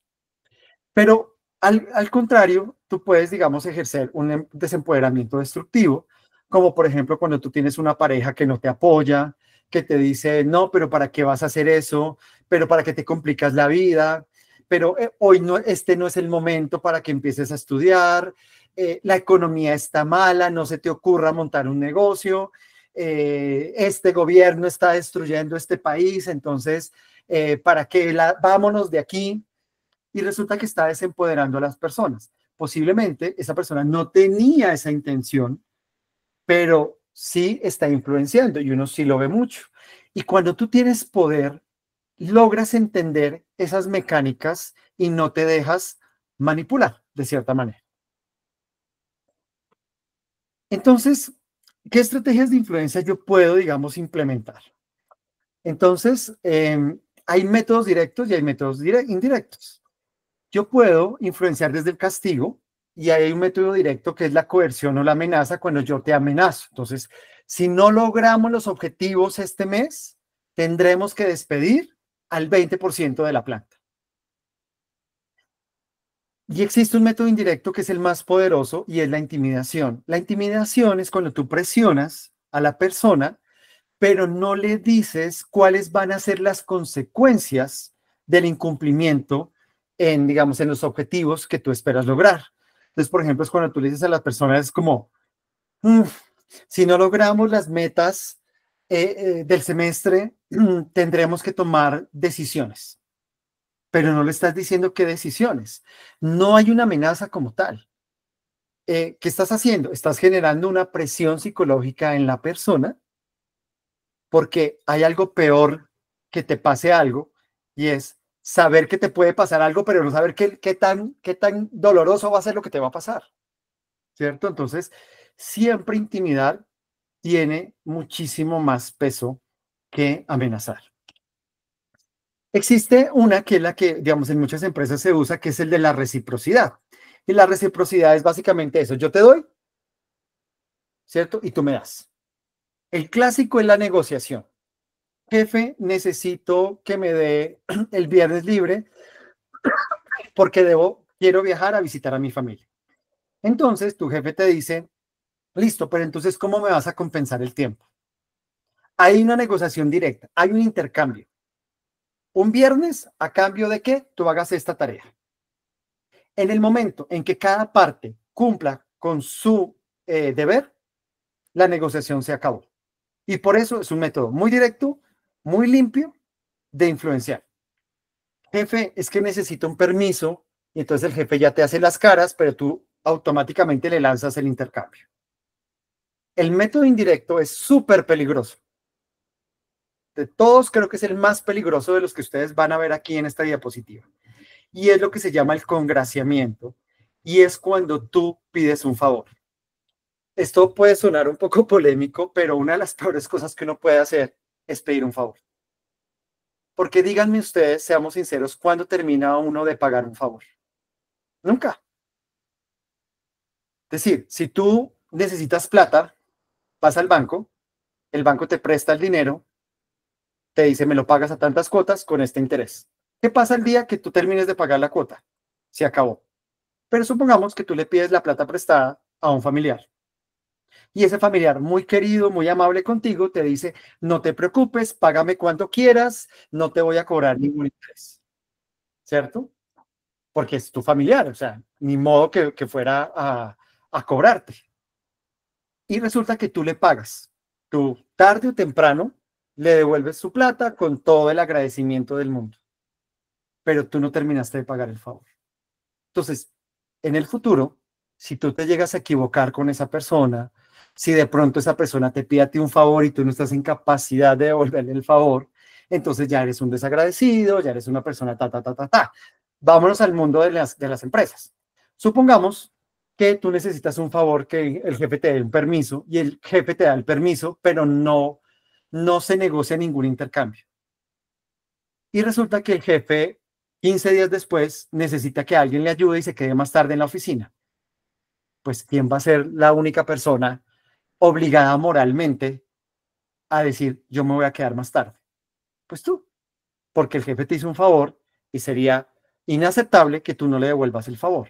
Pero al contrario, tú puedes, digamos, ejercer un desempoderamiento destructivo, como por ejemplo cuando tú tienes una pareja que no te apoya, que te dice, no, pero ¿para qué vas a hacer eso? Pero ¿para qué te complicas la vida? Pero hoy no, este no es el momento para que empieces a estudiar, la economía está mala, no se te ocurra montar un negocio, este gobierno está destruyendo este país, entonces, ¿para qué vámonos de aquí? Y resulta que está desempoderando a las personas. Posiblemente esa persona no tenía esa intención, pero sí está influenciando y uno sí lo ve mucho. Y cuando tú tienes poder, logras entender esas mecánicas y no te dejas manipular de cierta manera. Entonces, ¿qué estrategias de influencia yo puedo, digamos, implementar? Entonces, hay métodos directos y hay métodos indirectos. Yo puedo influenciar desde el castigo y hay un método directo que es la coerción o la amenaza cuando yo te amenazo. Entonces, si no logramos los objetivos este mes, tendremos que despedir al 20% de la planta. Y existe un método indirecto que es el más poderoso y es la intimidación. La intimidación es cuando tú presionas a la persona pero no le dices cuáles van a ser las consecuencias del incumplimiento en, digamos, en los objetivos que tú esperas lograr. Entonces, por ejemplo, es cuando tú le dices a las personas, es como, "Mm, si no logramos las metas del semestre, tendremos que tomar decisiones", pero no le estás diciendo qué decisiones. No hay una amenaza como tal. ¿Qué estás haciendo? Estás generando una presión psicológica en la persona porque hay algo peor que te pase algo y es saber que te puede pasar algo, pero no saber qué tan doloroso va a ser lo que te va a pasar, ¿cierto? Entonces, siempre intimidar tiene muchísimo más peso que amenazar. Existe una que es la que, digamos, en muchas empresas se usa, que es el de la reciprocidad. Y la reciprocidad es básicamente eso. Yo te doy, ¿cierto? Y tú me das. El clásico es la negociación. Jefe, necesito que me dé el viernes libre porque quiero viajar a visitar a mi familia. Entonces, tu jefe te dice, listo, pero entonces, ¿cómo me vas a compensar el tiempo? Hay una negociación directa, hay un intercambio. Un viernes, ¿a cambio de que tú hagas esta tarea? En el momento en que cada parte cumpla con su deber, la negociación se acabó. Y por eso es un método muy directo, muy limpio de influenciar. Jefe, es que necesito un permiso, y entonces el jefe ya te hace las caras, pero tú automáticamente le lanzas el intercambio. El método indirecto es súper peligroso. De todos, creo que es el más peligroso de los que ustedes van a ver aquí en esta diapositiva. Y es lo que se llama el congraciamiento, y es cuando tú pides un favor. Esto puede sonar un poco polémico, pero una de las peores cosas que uno puede hacer es pedir un favor. Porque díganme ustedes, seamos sinceros, ¿cuándo termina uno de pagar un favor? Nunca. Es decir, si tú necesitas plata, vas al banco, el banco te presta el dinero, te dice, me lo pagas a tantas cuotas con este interés. ¿Qué pasa el día que tú termines de pagar la cuota? Se acabó. Pero supongamos que tú le pides la plata prestada a un familiar. Y ese familiar muy querido, muy amable contigo, te dice, no te preocupes, págame cuanto quieras, no te voy a cobrar ningún interés. ¿Cierto? Porque es tu familiar, o sea, ni modo que fuera a cobrarte. Y resulta que tú le pagas. Tú, tarde o temprano, le devuelves su plata con todo el agradecimiento del mundo. Pero tú no terminaste de pagar el favor. Entonces, en el futuro, si tú te llegas a equivocar con esa persona, si de pronto esa persona te pide a ti un favor y tú no estás en capacidad de devolverle el favor, entonces ya eres un desagradecido, ya eres una persona ta, ta, ta, ta, ta. Vámonos al mundo de las empresas. Supongamos que tú necesitas un favor, que el jefe te dé un permiso y el jefe te da el permiso, pero no se negocia ningún intercambio. Y resulta que el jefe, 15 días después, necesita que alguien le ayude y se quede más tarde en la oficina. Pues, ¿quién va a ser la única persona obligada moralmente a decir, yo me voy a quedar más tarde? Pues tú, porque el jefe te hizo un favor y sería inaceptable que tú no le devuelvas el favor.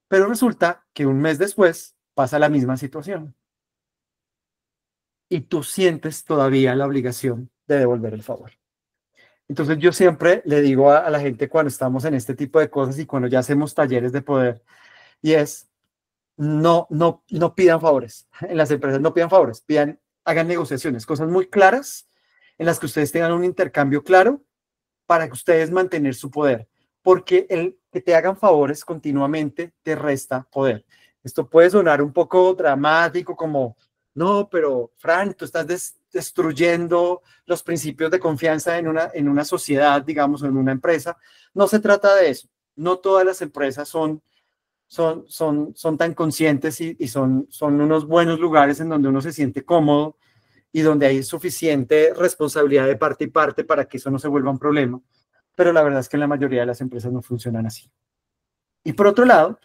Pero resulta que un mes después pasa la misma situación y tú sientes todavía la obligación de devolver el favor. Entonces yo siempre le digo a la gente cuando estamos en este tipo de cosas y cuando ya hacemos talleres de poder, y es, no pidan favores. En las empresas no pidan favores, hagan negociaciones, cosas muy claras en las que ustedes tengan un intercambio claro para que ustedes mantener su poder, porque el que te hagan favores continuamente te resta poder. Esto puede sonar un poco dramático, como, no, pero Fran, tú estás destruyendo los principios de confianza en una sociedad, digamos, o en una empresa. No se trata de eso. No todas las empresas son tan conscientes y son unos buenos lugares en donde uno se siente cómodo y donde hay suficiente responsabilidad de parte y parte para que eso no se vuelva un problema. Pero la verdad es que en la mayoría de las empresas no funcionan así. Y por otro lado,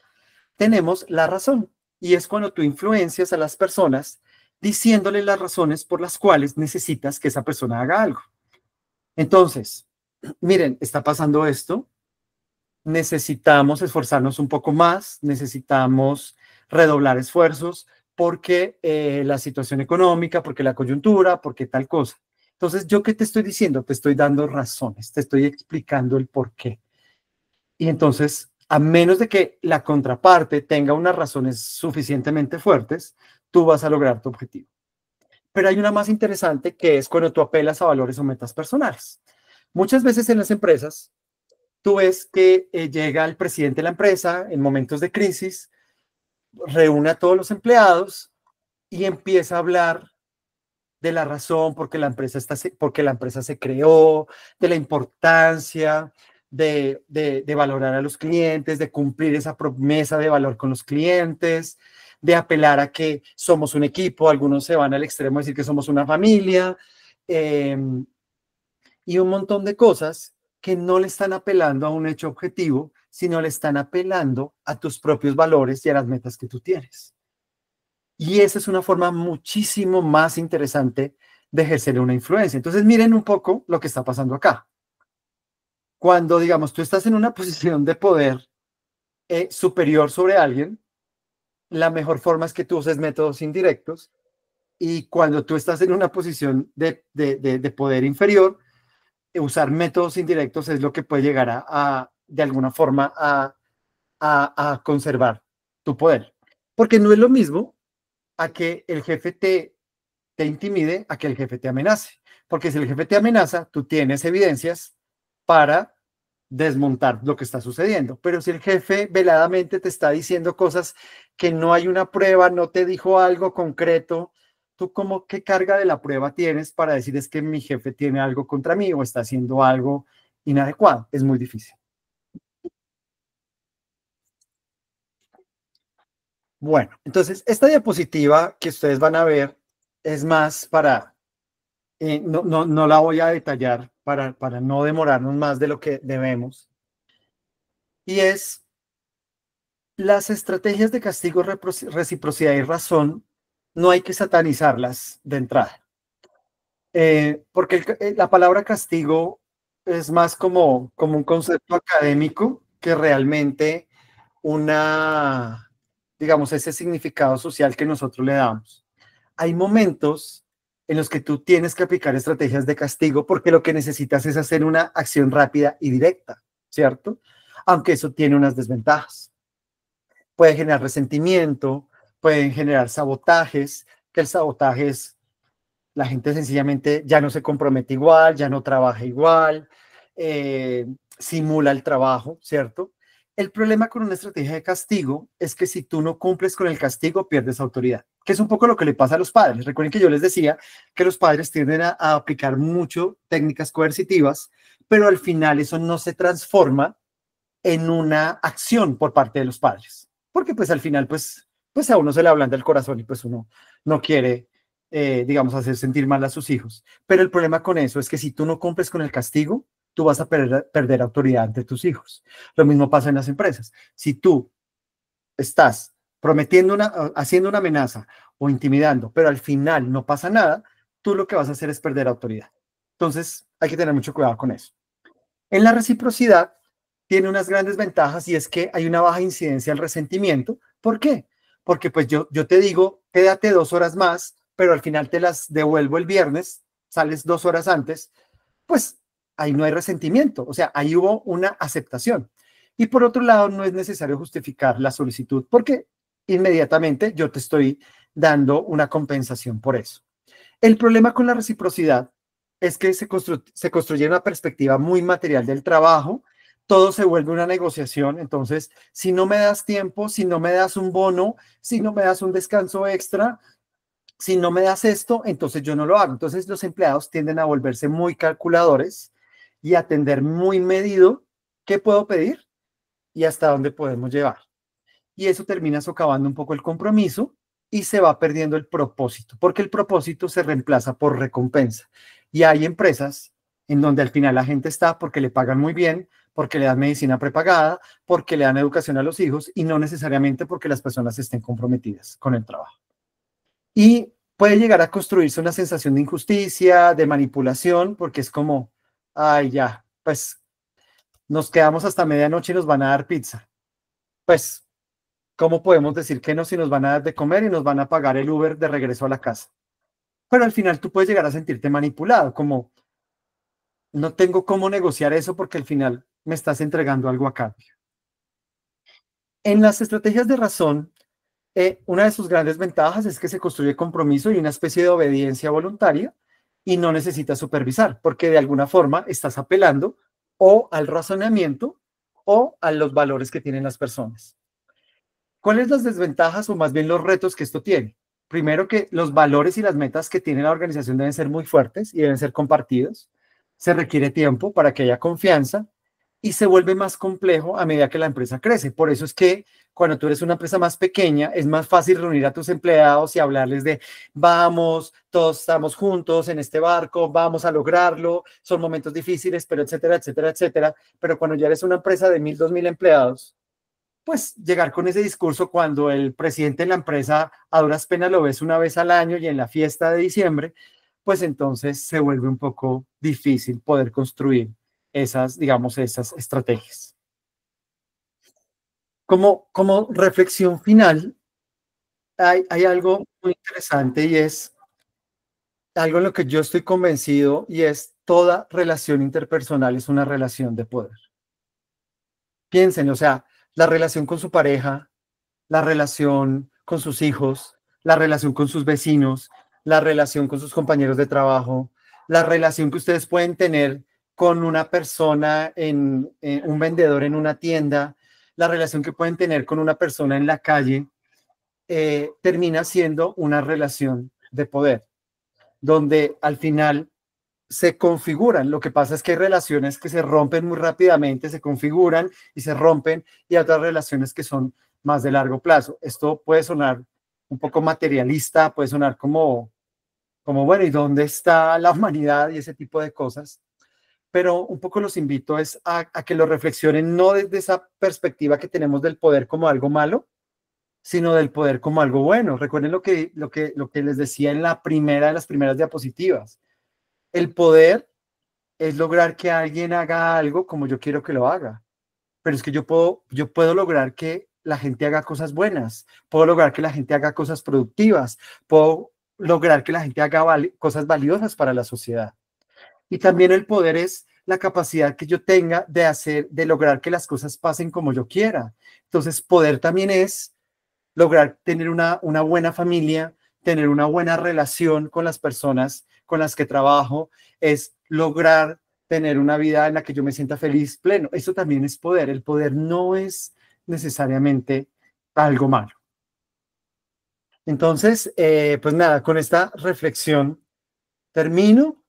tenemos la razón, y es cuando tú influencias a las personas diciéndole las razones por las cuales necesitas que esa persona haga algo. Entonces, miren, está pasando esto, necesitamos esforzarnos un poco más, necesitamos redoblar esfuerzos, porque la situación económica, porque la coyuntura, porque tal cosa. Entonces, ¿yo qué te estoy diciendo? Te estoy dando razones, te estoy explicando el por qué. Y entonces, a menos de que la contraparte tenga unas razones suficientemente fuertes, tú vas a lograr tu objetivo. Pero hay una más interesante que es cuando tú apelas a valores o metas personales. Muchas veces en las empresas, tú ves que llega el presidente de la empresa en momentos de crisis, reúne a todos los empleados y empieza a hablar de la razón porque la empresa se creó, de la importancia de valorar a los clientes, de cumplir esa promesa de valor con los clientes, de apelar a que somos un equipo, algunos se van al extremo de decir que somos una familia, eh, y un montón de cosas que no le están apelando a un hecho objetivo, sino le están apelando a tus propios valores y a las metas que tú tienes. Y esa es una forma muchísimo más interesante de ejercer una influencia. Entonces, miren un poco lo que está pasando acá. Cuando, digamos, tú estás en una posición de poder superior sobre alguien, la mejor forma es que tú uses métodos indirectos. Y cuando tú estás en una posición de poder inferior, usar métodos indirectos es lo que puede llegar de alguna forma, a conservar tu poder. Porque no es lo mismo a que el jefe te intimide, a que el jefe te amenace. Porque si el jefe te amenaza, tú tienes evidencias para desmontar lo que está sucediendo. Pero si el jefe veladamente te está diciendo cosas que no hay una prueba, no te dijo algo concreto, ¿tú cómo qué carga de la prueba tienes para decir es que mi jefe tiene algo contra mí o está haciendo algo inadecuado? Es muy difícil. Bueno, entonces esta diapositiva que ustedes van a ver es más para, no la voy a detallar para no demorarnos más de lo que debemos. Y es las estrategias de castigo, reciprocidad y razón, no hay que satanizarlas de entrada. Porque la palabra castigo es más como un concepto académico que realmente digamos, ese significado social que nosotros le damos. Hay momentos en los que tú tienes que aplicar estrategias de castigo porque lo que necesitas es hacer una acción rápida y directa, ¿cierto? Aunque eso tiene unas desventajas. Puede generar resentimiento, pueden generar sabotajes, que el sabotaje es la gente sencillamente ya no se compromete igual, ya no trabaja igual, simula el trabajo, ¿cierto? El problema con una estrategia de castigo es que si tú no cumples con el castigo, pierdes autoridad, que es un poco lo que le pasa a los padres. Recuerden que yo les decía que los padres tienden a aplicar mucho técnicas coercitivas, pero al final eso no se transforma en una acción por parte de los padres, porque pues al final pues a uno se le ablanda el corazón y pues uno no quiere, digamos, hacer sentir mal a sus hijos. Pero el problema con eso es que si tú no cumples con el castigo, tú vas a perder autoridad ante tus hijos. Lo mismo pasa en las empresas. Si tú estás haciendo una amenaza o intimidando, pero al final no pasa nada, tú lo que vas a hacer es perder autoridad. Entonces hay que tener mucho cuidado con eso. En la reciprocidad tiene unas grandes ventajas y es que hay una baja incidencia al resentimiento. ¿Por qué? Porque pues yo te digo, quédate 2 horas más, pero al final te las devuelvo el viernes, sales 2 horas antes, pues ahí no hay resentimiento, o sea, ahí hubo una aceptación. Y por otro lado, no es necesario justificar la solicitud porque inmediatamente yo te estoy dando una compensación por eso. El problema con la reciprocidad es que se construye una perspectiva muy material del trabajo, todo se vuelve una negociación, entonces, si no me das tiempo, si no me das un bono, si no me das un descanso extra, si no me das esto, entonces yo no lo hago. Entonces los empleados tienden a volverse muy calculadores y a atender muy medido qué puedo pedir y hasta dónde podemos llevar. Y eso termina socavando un poco el compromiso y se va perdiendo el propósito, porque el propósito se reemplaza por recompensa. Y hay empresas en donde al final la gente está porque le pagan muy bien, porque le dan medicina prepagada, porque le dan educación a los hijos y no necesariamente porque las personas estén comprometidas con el trabajo. Y puede llegar a construirse una sensación de injusticia, de manipulación, porque es como, ay, ya, pues nos quedamos hasta medianoche y nos van a dar pizza. Pues ¿Cómo podemos decir que no si nos van a dar de comer y nos van a pagar el Uber de regreso a la casa? Pero al final tú puedes llegar a sentirte manipulado, como no tengo cómo negociar eso porque al final me estás entregando algo a cambio. En las estrategias de razón, una de sus grandes ventajas es que se construye compromiso y una especie de obediencia voluntaria y no necesitas supervisar, porque de alguna forma estás apelando o al razonamiento o a los valores que tienen las personas. ¿Cuáles las desventajas o más bien los retos que esto tiene? Primero que los valores y las metas que tiene la organización deben ser muy fuertes y deben ser compartidos. Se requiere tiempo para que haya confianza y se vuelve más complejo a medida que la empresa crece. Por eso es que cuando tú eres una empresa más pequeña, es más fácil reunir a tus empleados y hablarles de, vamos, todos estamos juntos en este barco, vamos a lograrlo, son momentos difíciles, pero etcétera, etcétera, etcétera. Pero cuando ya eres una empresa de 1.000, 2.000 empleados, pues llegar con ese discurso cuando el presidente de la empresa a duras penas lo ves una vez al año y en la fiesta de diciembre, pues entonces se vuelve un poco difícil poder construir esas, digamos, esas estrategias. Como reflexión final, hay algo muy interesante y es algo en lo que yo estoy convencido y es toda relación interpersonal es una relación de poder. Piensen, o sea, la relación con su pareja, la relación con sus hijos, la relación con sus vecinos, la relación con sus compañeros de trabajo, la relación que ustedes pueden tener con una persona en un vendedor en una tienda, la relación que pueden tener con una persona en la calle, termina siendo una relación de poder, donde al final se configuran. Lo que pasa es que hay relaciones que se rompen muy rápidamente, se configuran y se rompen, y hay otras relaciones que son más de largo plazo. Esto puede sonar un poco materialista, puede sonar como bueno, ¿y dónde está la humanidad y ese tipo de cosas? Pero un poco los invito es a que lo reflexionen no desde esa perspectiva que tenemos del poder como algo malo, sino del poder como algo bueno. Recuerden lo que les decía en la primera de las primeras diapositivas. El poder es lograr que alguien haga algo como yo quiero que lo haga. Pero es que yo puedo lograr que la gente haga cosas buenas, puedo lograr que la gente haga cosas productivas, puedo lograr que la gente haga cosas valiosas para la sociedad. Y también el poder es la capacidad que yo tenga de hacer, de lograr que las cosas pasen como yo quiera. Entonces, poder también es lograr tener una buena familia, tener una buena relación con las personas con las que trabajo, es lograr tener una vida en la que yo me sienta feliz, pleno. Eso también es poder. El poder no es necesariamente algo malo. Entonces, pues nada, con esta reflexión termino.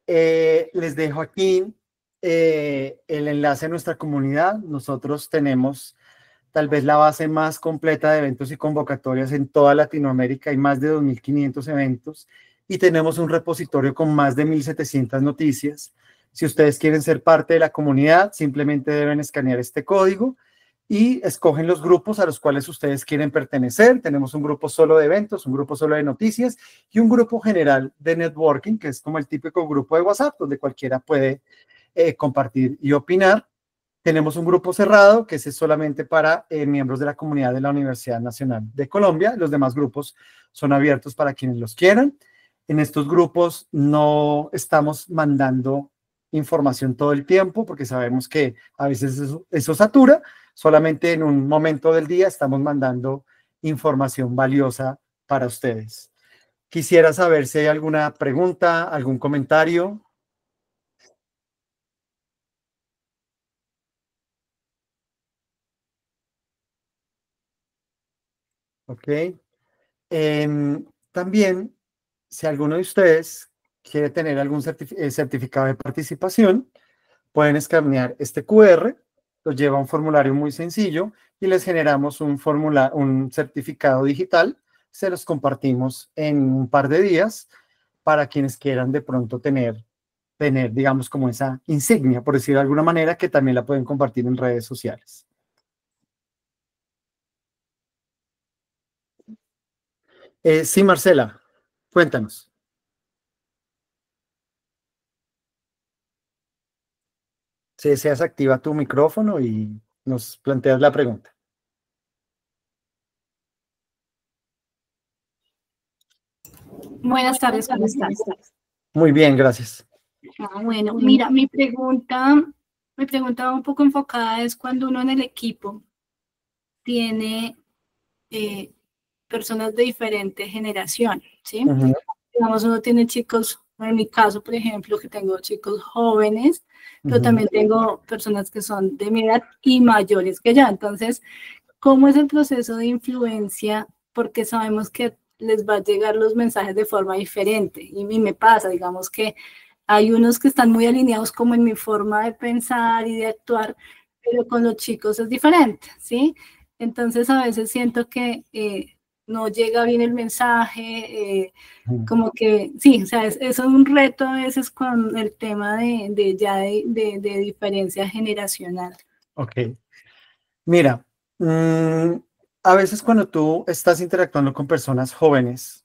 Les dejo aquí el enlace a nuestra comunidad. Nosotros tenemos tal vez la base más completa de eventos y convocatorias en toda Latinoamérica. Hay más de 2.500 eventos y tenemos un repositorio con más de 1.700 noticias. Si ustedes quieren ser parte de la comunidad, simplemente deben escanear este código y escogen los grupos a los cuales ustedes quieren pertenecer. Tenemos un grupo solo de eventos, un grupo solo de noticias y un grupo general de networking, que es como el típico grupo de WhatsApp, donde cualquiera puede compartir y opinar. Tenemos un grupo cerrado que es solamente para miembros de la comunidad de la Universidad Nacional de Colombia. Los demás grupos son abiertos para quienes los quieran. En estos grupos no estamos mandando información todo el tiempo porque sabemos que a veces eso satura. Solamente en un momento del día estamos mandando información valiosa para ustedes. Quisiera saber si hay alguna pregunta, algún comentario. Ok. También, si alguno de ustedes quiere tener algún certificado de participación, pueden escanear este QR, lo lleva a un formulario muy sencillo y les generamos un certificado digital. Se los compartimos en un par de días para quienes quieran de pronto tener, digamos, como esa insignia, por decirlo de alguna manera, que también la pueden compartir en redes sociales. Sí, Marcela, cuéntanos. Si deseas, activa tu micrófono y nos planteas la pregunta. Buenas tardes, ¿cómo estás? Muy bien, gracias. Bueno, mira, mi pregunta un poco enfocada es cuando uno en el equipo tiene personas de diferente generación, ¿sí? Ujú, Digamos, uno tiene chicos, en mi caso, por ejemplo, que tengo chicos jóvenes, pero ujú. también tengo personas que son de mi edad y mayores que yo. Entonces, ¿cómo es el proceso de influencia? Porque sabemos que les va a llegar los mensajes de forma diferente. Y a mí me pasa, digamos que hay unos que están muy alineados como en mi forma de pensar y de actuar, pero con los chicos es diferente, ¿sí? Entonces a veces siento que no llega bien el mensaje, Ujú. como que, sí, o sea, es un reto a veces con el tema de diferencia generacional. Ok. Mira, mm, a veces cuando tú estás interactuando con personas jóvenes,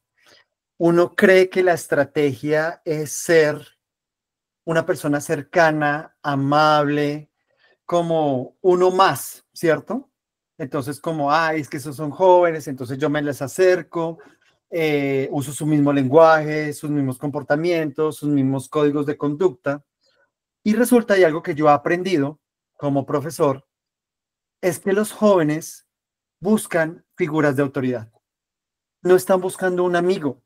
uno cree que la estrategia es ser una persona cercana, amable, como uno más, ¿cierto? Entonces, como, ay, es que esos son jóvenes, entonces yo me les acerco, uso su mismo lenguaje, sus mismos comportamientos, sus mismos códigos de conducta. Y resulta, y algo que yo he aprendido como profesor, es que los jóvenes buscan figuras de autoridad, no están buscando un amigo,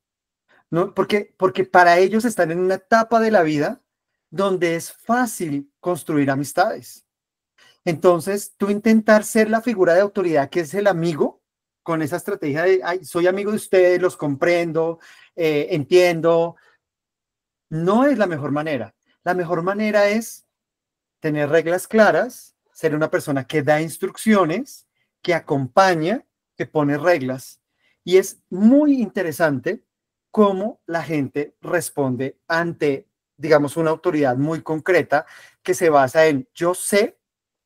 ¿no? Porque para ellos están en una etapa de la vida donde es fácil construir amistades. Entonces, tú intentar ser la figura de autoridad que es el amigo, con esa estrategia de, ay, soy amigo de ustedes, los comprendo, entiendo, no es la mejor manera. La mejor manera es tener reglas claras, ser una persona que da instrucciones, que acompaña, que pone reglas. Y es muy interesante cómo la gente responde ante, digamos, una autoridad muy concreta que se basa en yo sé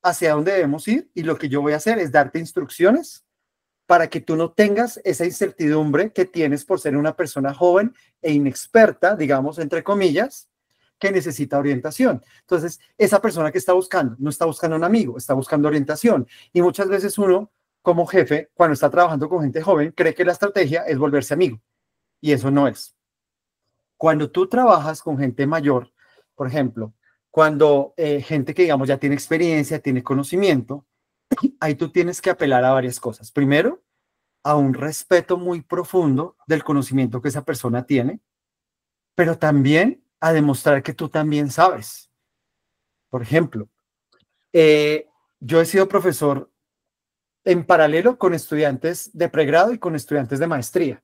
hacia dónde debemos ir y lo que yo voy a hacer es darte instrucciones para que tú no tengas esa incertidumbre que tienes por ser una persona joven e inexperta, digamos, entre comillas, que necesita orientación. Entonces, esa persona que está buscando, no está buscando un amigo, está buscando orientación. Y muchas veces uno, como jefe, cuando está trabajando con gente joven, cree que la estrategia es volverse amigo. Y eso no es. Cuando tú trabajas con gente mayor, por ejemplo, cuando gente que, digamos, ya tiene experiencia, tiene conocimiento, ahí tú tienes que apelar a varias cosas. Primero, a un respeto muy profundo del conocimiento que esa persona tiene, pero también a demostrar que tú también sabes. Por ejemplo, eh, yo he sido profesor en paralelo con estudiantes de pregrado y con estudiantes de maestría.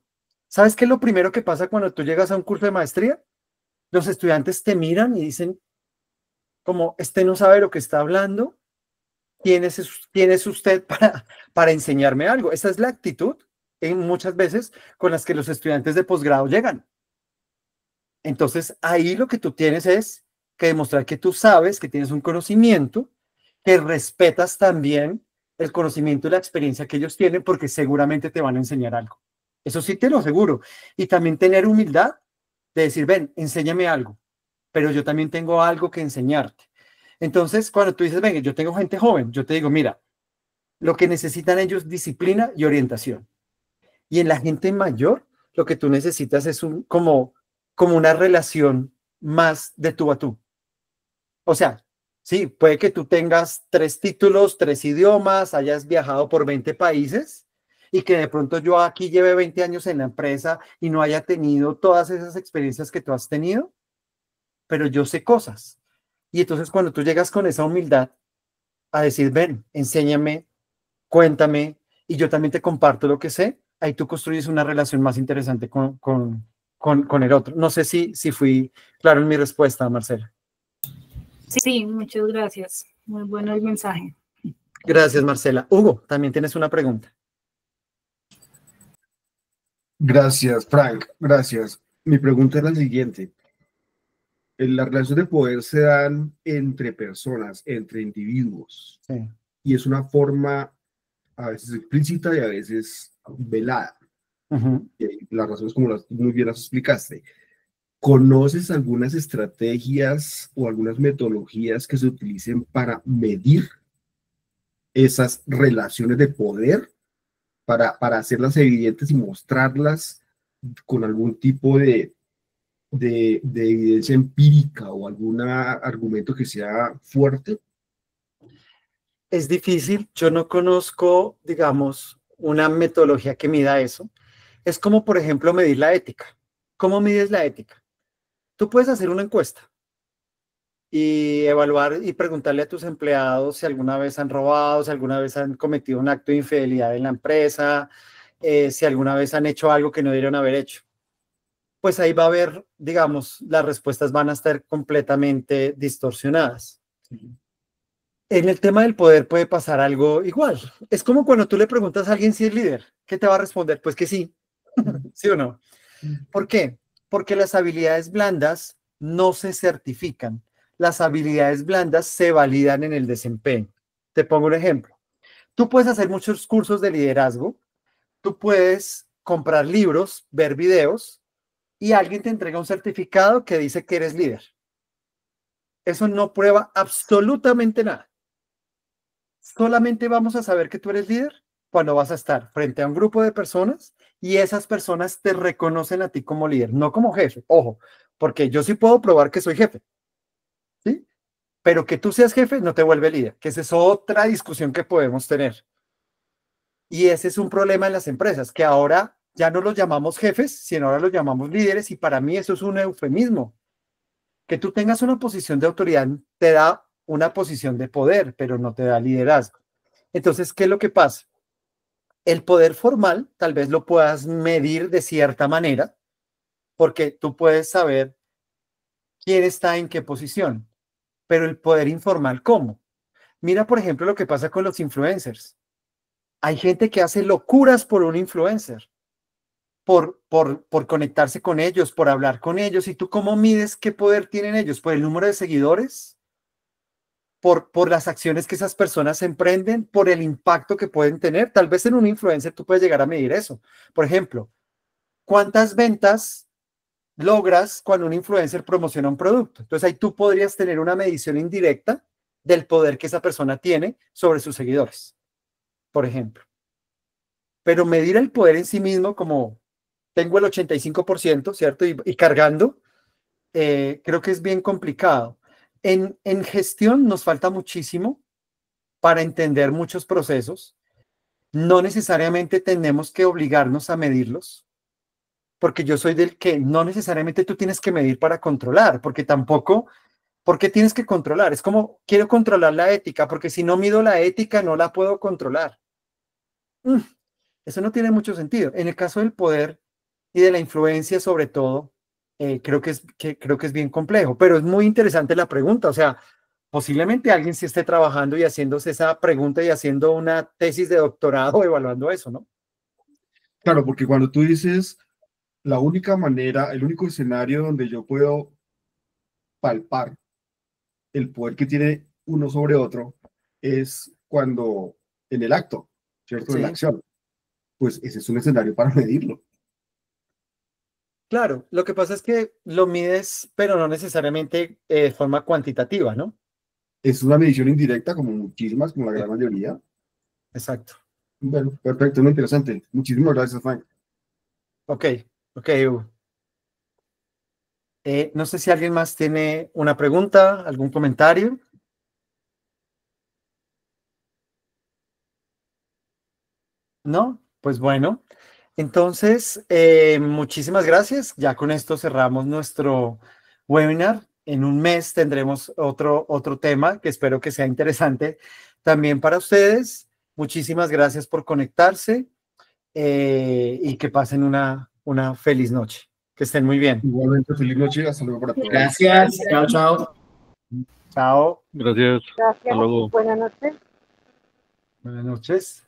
¿Sabes qué es lo primero que pasa cuando tú llegas a un curso de maestría? Los estudiantes te miran y dicen, como, este no sabe lo que está hablando, ¿quién es usted para enseñarme algo? Esa es la actitud en muchas veces con las que los estudiantes de posgrado llegan. Entonces, ahí lo que tú tienes es que demostrar que tú sabes, que tienes un conocimiento, que respetas también el conocimiento y la experiencia que ellos tienen, porque seguramente te van a enseñar algo. Eso sí te lo aseguro. Y también tener humildad de decir, ven, enséñame algo, pero yo también tengo algo que enseñarte. Entonces, cuando tú dices, ven, yo tengo gente joven, yo te digo, mira, lo que necesitan ellos es disciplina y orientación. Y en la gente mayor, lo que tú necesitas es como una relación más de tú a tú. O sea, sí, puede que tú tengas 3 títulos, 3 idiomas, hayas viajado por 20 países y que de pronto yo aquí lleve 20 años en la empresa y no haya tenido todas esas experiencias que tú has tenido, pero yo sé cosas. Y entonces cuando tú llegas con esa humildad a decir, ven, enséñame, cuéntame, y yo también te comparto lo que sé, ahí tú construyes una relación más interesante con el otro. No sé si fui claro en mi respuesta, Marcela. Sí, muchas gracias. Muy bueno el mensaje. Gracias, Marcela. Hugo, también tienes una pregunta. Gracias, Frank. Gracias. Mi pregunta es la siguiente. Las relaciones de poder se dan entre personas, entre individuos, Sí. y es una forma a veces explícita y a veces velada. Ujú. Y las razones como las muy bien las explicaste. ¿Conoces algunas estrategias o algunas metodologías que se utilicen para medir esas relaciones de poder, para hacerlas evidentes y mostrarlas con algún tipo de evidencia empírica o algún argumento que sea fuerte? Es difícil, yo no conozco, digamos, una metodología que mida eso. Es como, por ejemplo, medir la ética. ¿Cómo mides la ética? Tú puedes hacer una encuesta y evaluar y preguntarle a tus empleados si alguna vez han robado, si alguna vez han cometido un acto de infidelidad en la empresa, si alguna vez han hecho algo que no debieron haber hecho. Pues ahí va a haber, digamos, las respuestas van a estar completamente distorsionadas. En el tema del poder puede pasar algo igual. Es como cuando tú le preguntas a alguien si es líder, ¿qué te va a responder? Pues que sí, ¿sí o no? ¿Por qué? Porque las habilidades blandas no se certifican. Las habilidades blandas se validan en el desempeño. Te pongo un ejemplo. Tú puedes hacer muchos cursos de liderazgo, tú puedes comprar libros, ver videos y alguien te entrega un certificado que dice que eres líder. Eso no prueba absolutamente nada. Solamente vamos a saber que tú eres líder cuando vas a estar frente a un grupo de personas y esas personas te reconocen a ti como líder, no como jefe. Ojo, porque yo sí puedo probar que soy jefe, ¿sí? Pero que tú seas jefe no te vuelve líder, que esa es otra discusión que podemos tener. Y ese es un problema en las empresas, que ahora ya no los llamamos jefes, sino ahora los llamamos líderes, y para mí eso es un eufemismo. Que tú tengas una posición de autoridad te da una posición de poder, pero no te da liderazgo. Entonces, ¿qué es lo que pasa? El poder formal tal vez lo puedas medir de cierta manera, porque tú puedes saber quién está en qué posición, pero el poder informal, ¿cómo? Mira, por ejemplo, lo que pasa con los influencers. Hay gente que hace locuras por un influencer, por conectarse con ellos, por hablar con ellos. ¿Y tú cómo mides qué poder tienen ellos? ¿Por el número de seguidores? ¿Por las acciones que esas personas emprenden? ¿Por el impacto que pueden tener? Tal vez en un influencer tú puedes llegar a medir eso. Por ejemplo, ¿cuántas ventas logras cuando un influencer promociona un producto? Entonces ahí tú podrías tener una medición indirecta del poder que esa persona tiene sobre sus seguidores, por ejemplo. Pero medir el poder en sí mismo como tengo el 85%, ¿cierto? Y cargando, creo que es bien complicado. En gestión nos falta muchísimo para entender muchos procesos. No necesariamente tenemos que obligarnos a medirlos, porque yo soy del que no necesariamente tú tienes que medir para controlar, porque tampoco, ¿por qué tienes que controlar? Es como, quiero controlar la ética, porque si no mido la ética no la puedo controlar. Eso no tiene mucho sentido. En el caso del poder y de la influencia, sobre todo, creo que es bien complejo, pero es muy interesante la pregunta. O sea, posiblemente alguien sí esté trabajando y haciéndose esa pregunta y haciendo una tesis de doctorado evaluando eso, ¿no? Claro, porque cuando tú dices la única manera, el único escenario donde yo puedo palpar el poder que tiene uno sobre otro es cuando en el acto, ¿cierto? En la Sí, acción. Pues ese es un escenario para medirlo. claro. Lo que pasa es que lo mides, pero no necesariamente de forma cuantitativa, ¿no? Es una medición indirecta, como muchísimas, como la Sí, gran mayoría. exacto. Bueno, perfecto, muy interesante. Muchísimas gracias, Frank. Ok, ok, Hugo. No sé si alguien más tiene una pregunta, algún comentario. ¿No? Pues bueno, entonces, muchísimas gracias. Ya con esto cerramos nuestro webinar. En un mes tendremos otro tema que espero que sea interesante también para ustedes. Muchísimas gracias por conectarse y que pasen una feliz noche. Que estén muy bien. Igualmente, feliz noche. Hasta luego para todos. Gracias. Chao, chao. Chao. Gracias. Hasta Gracias. luego. Buenas noches. Buenas noches.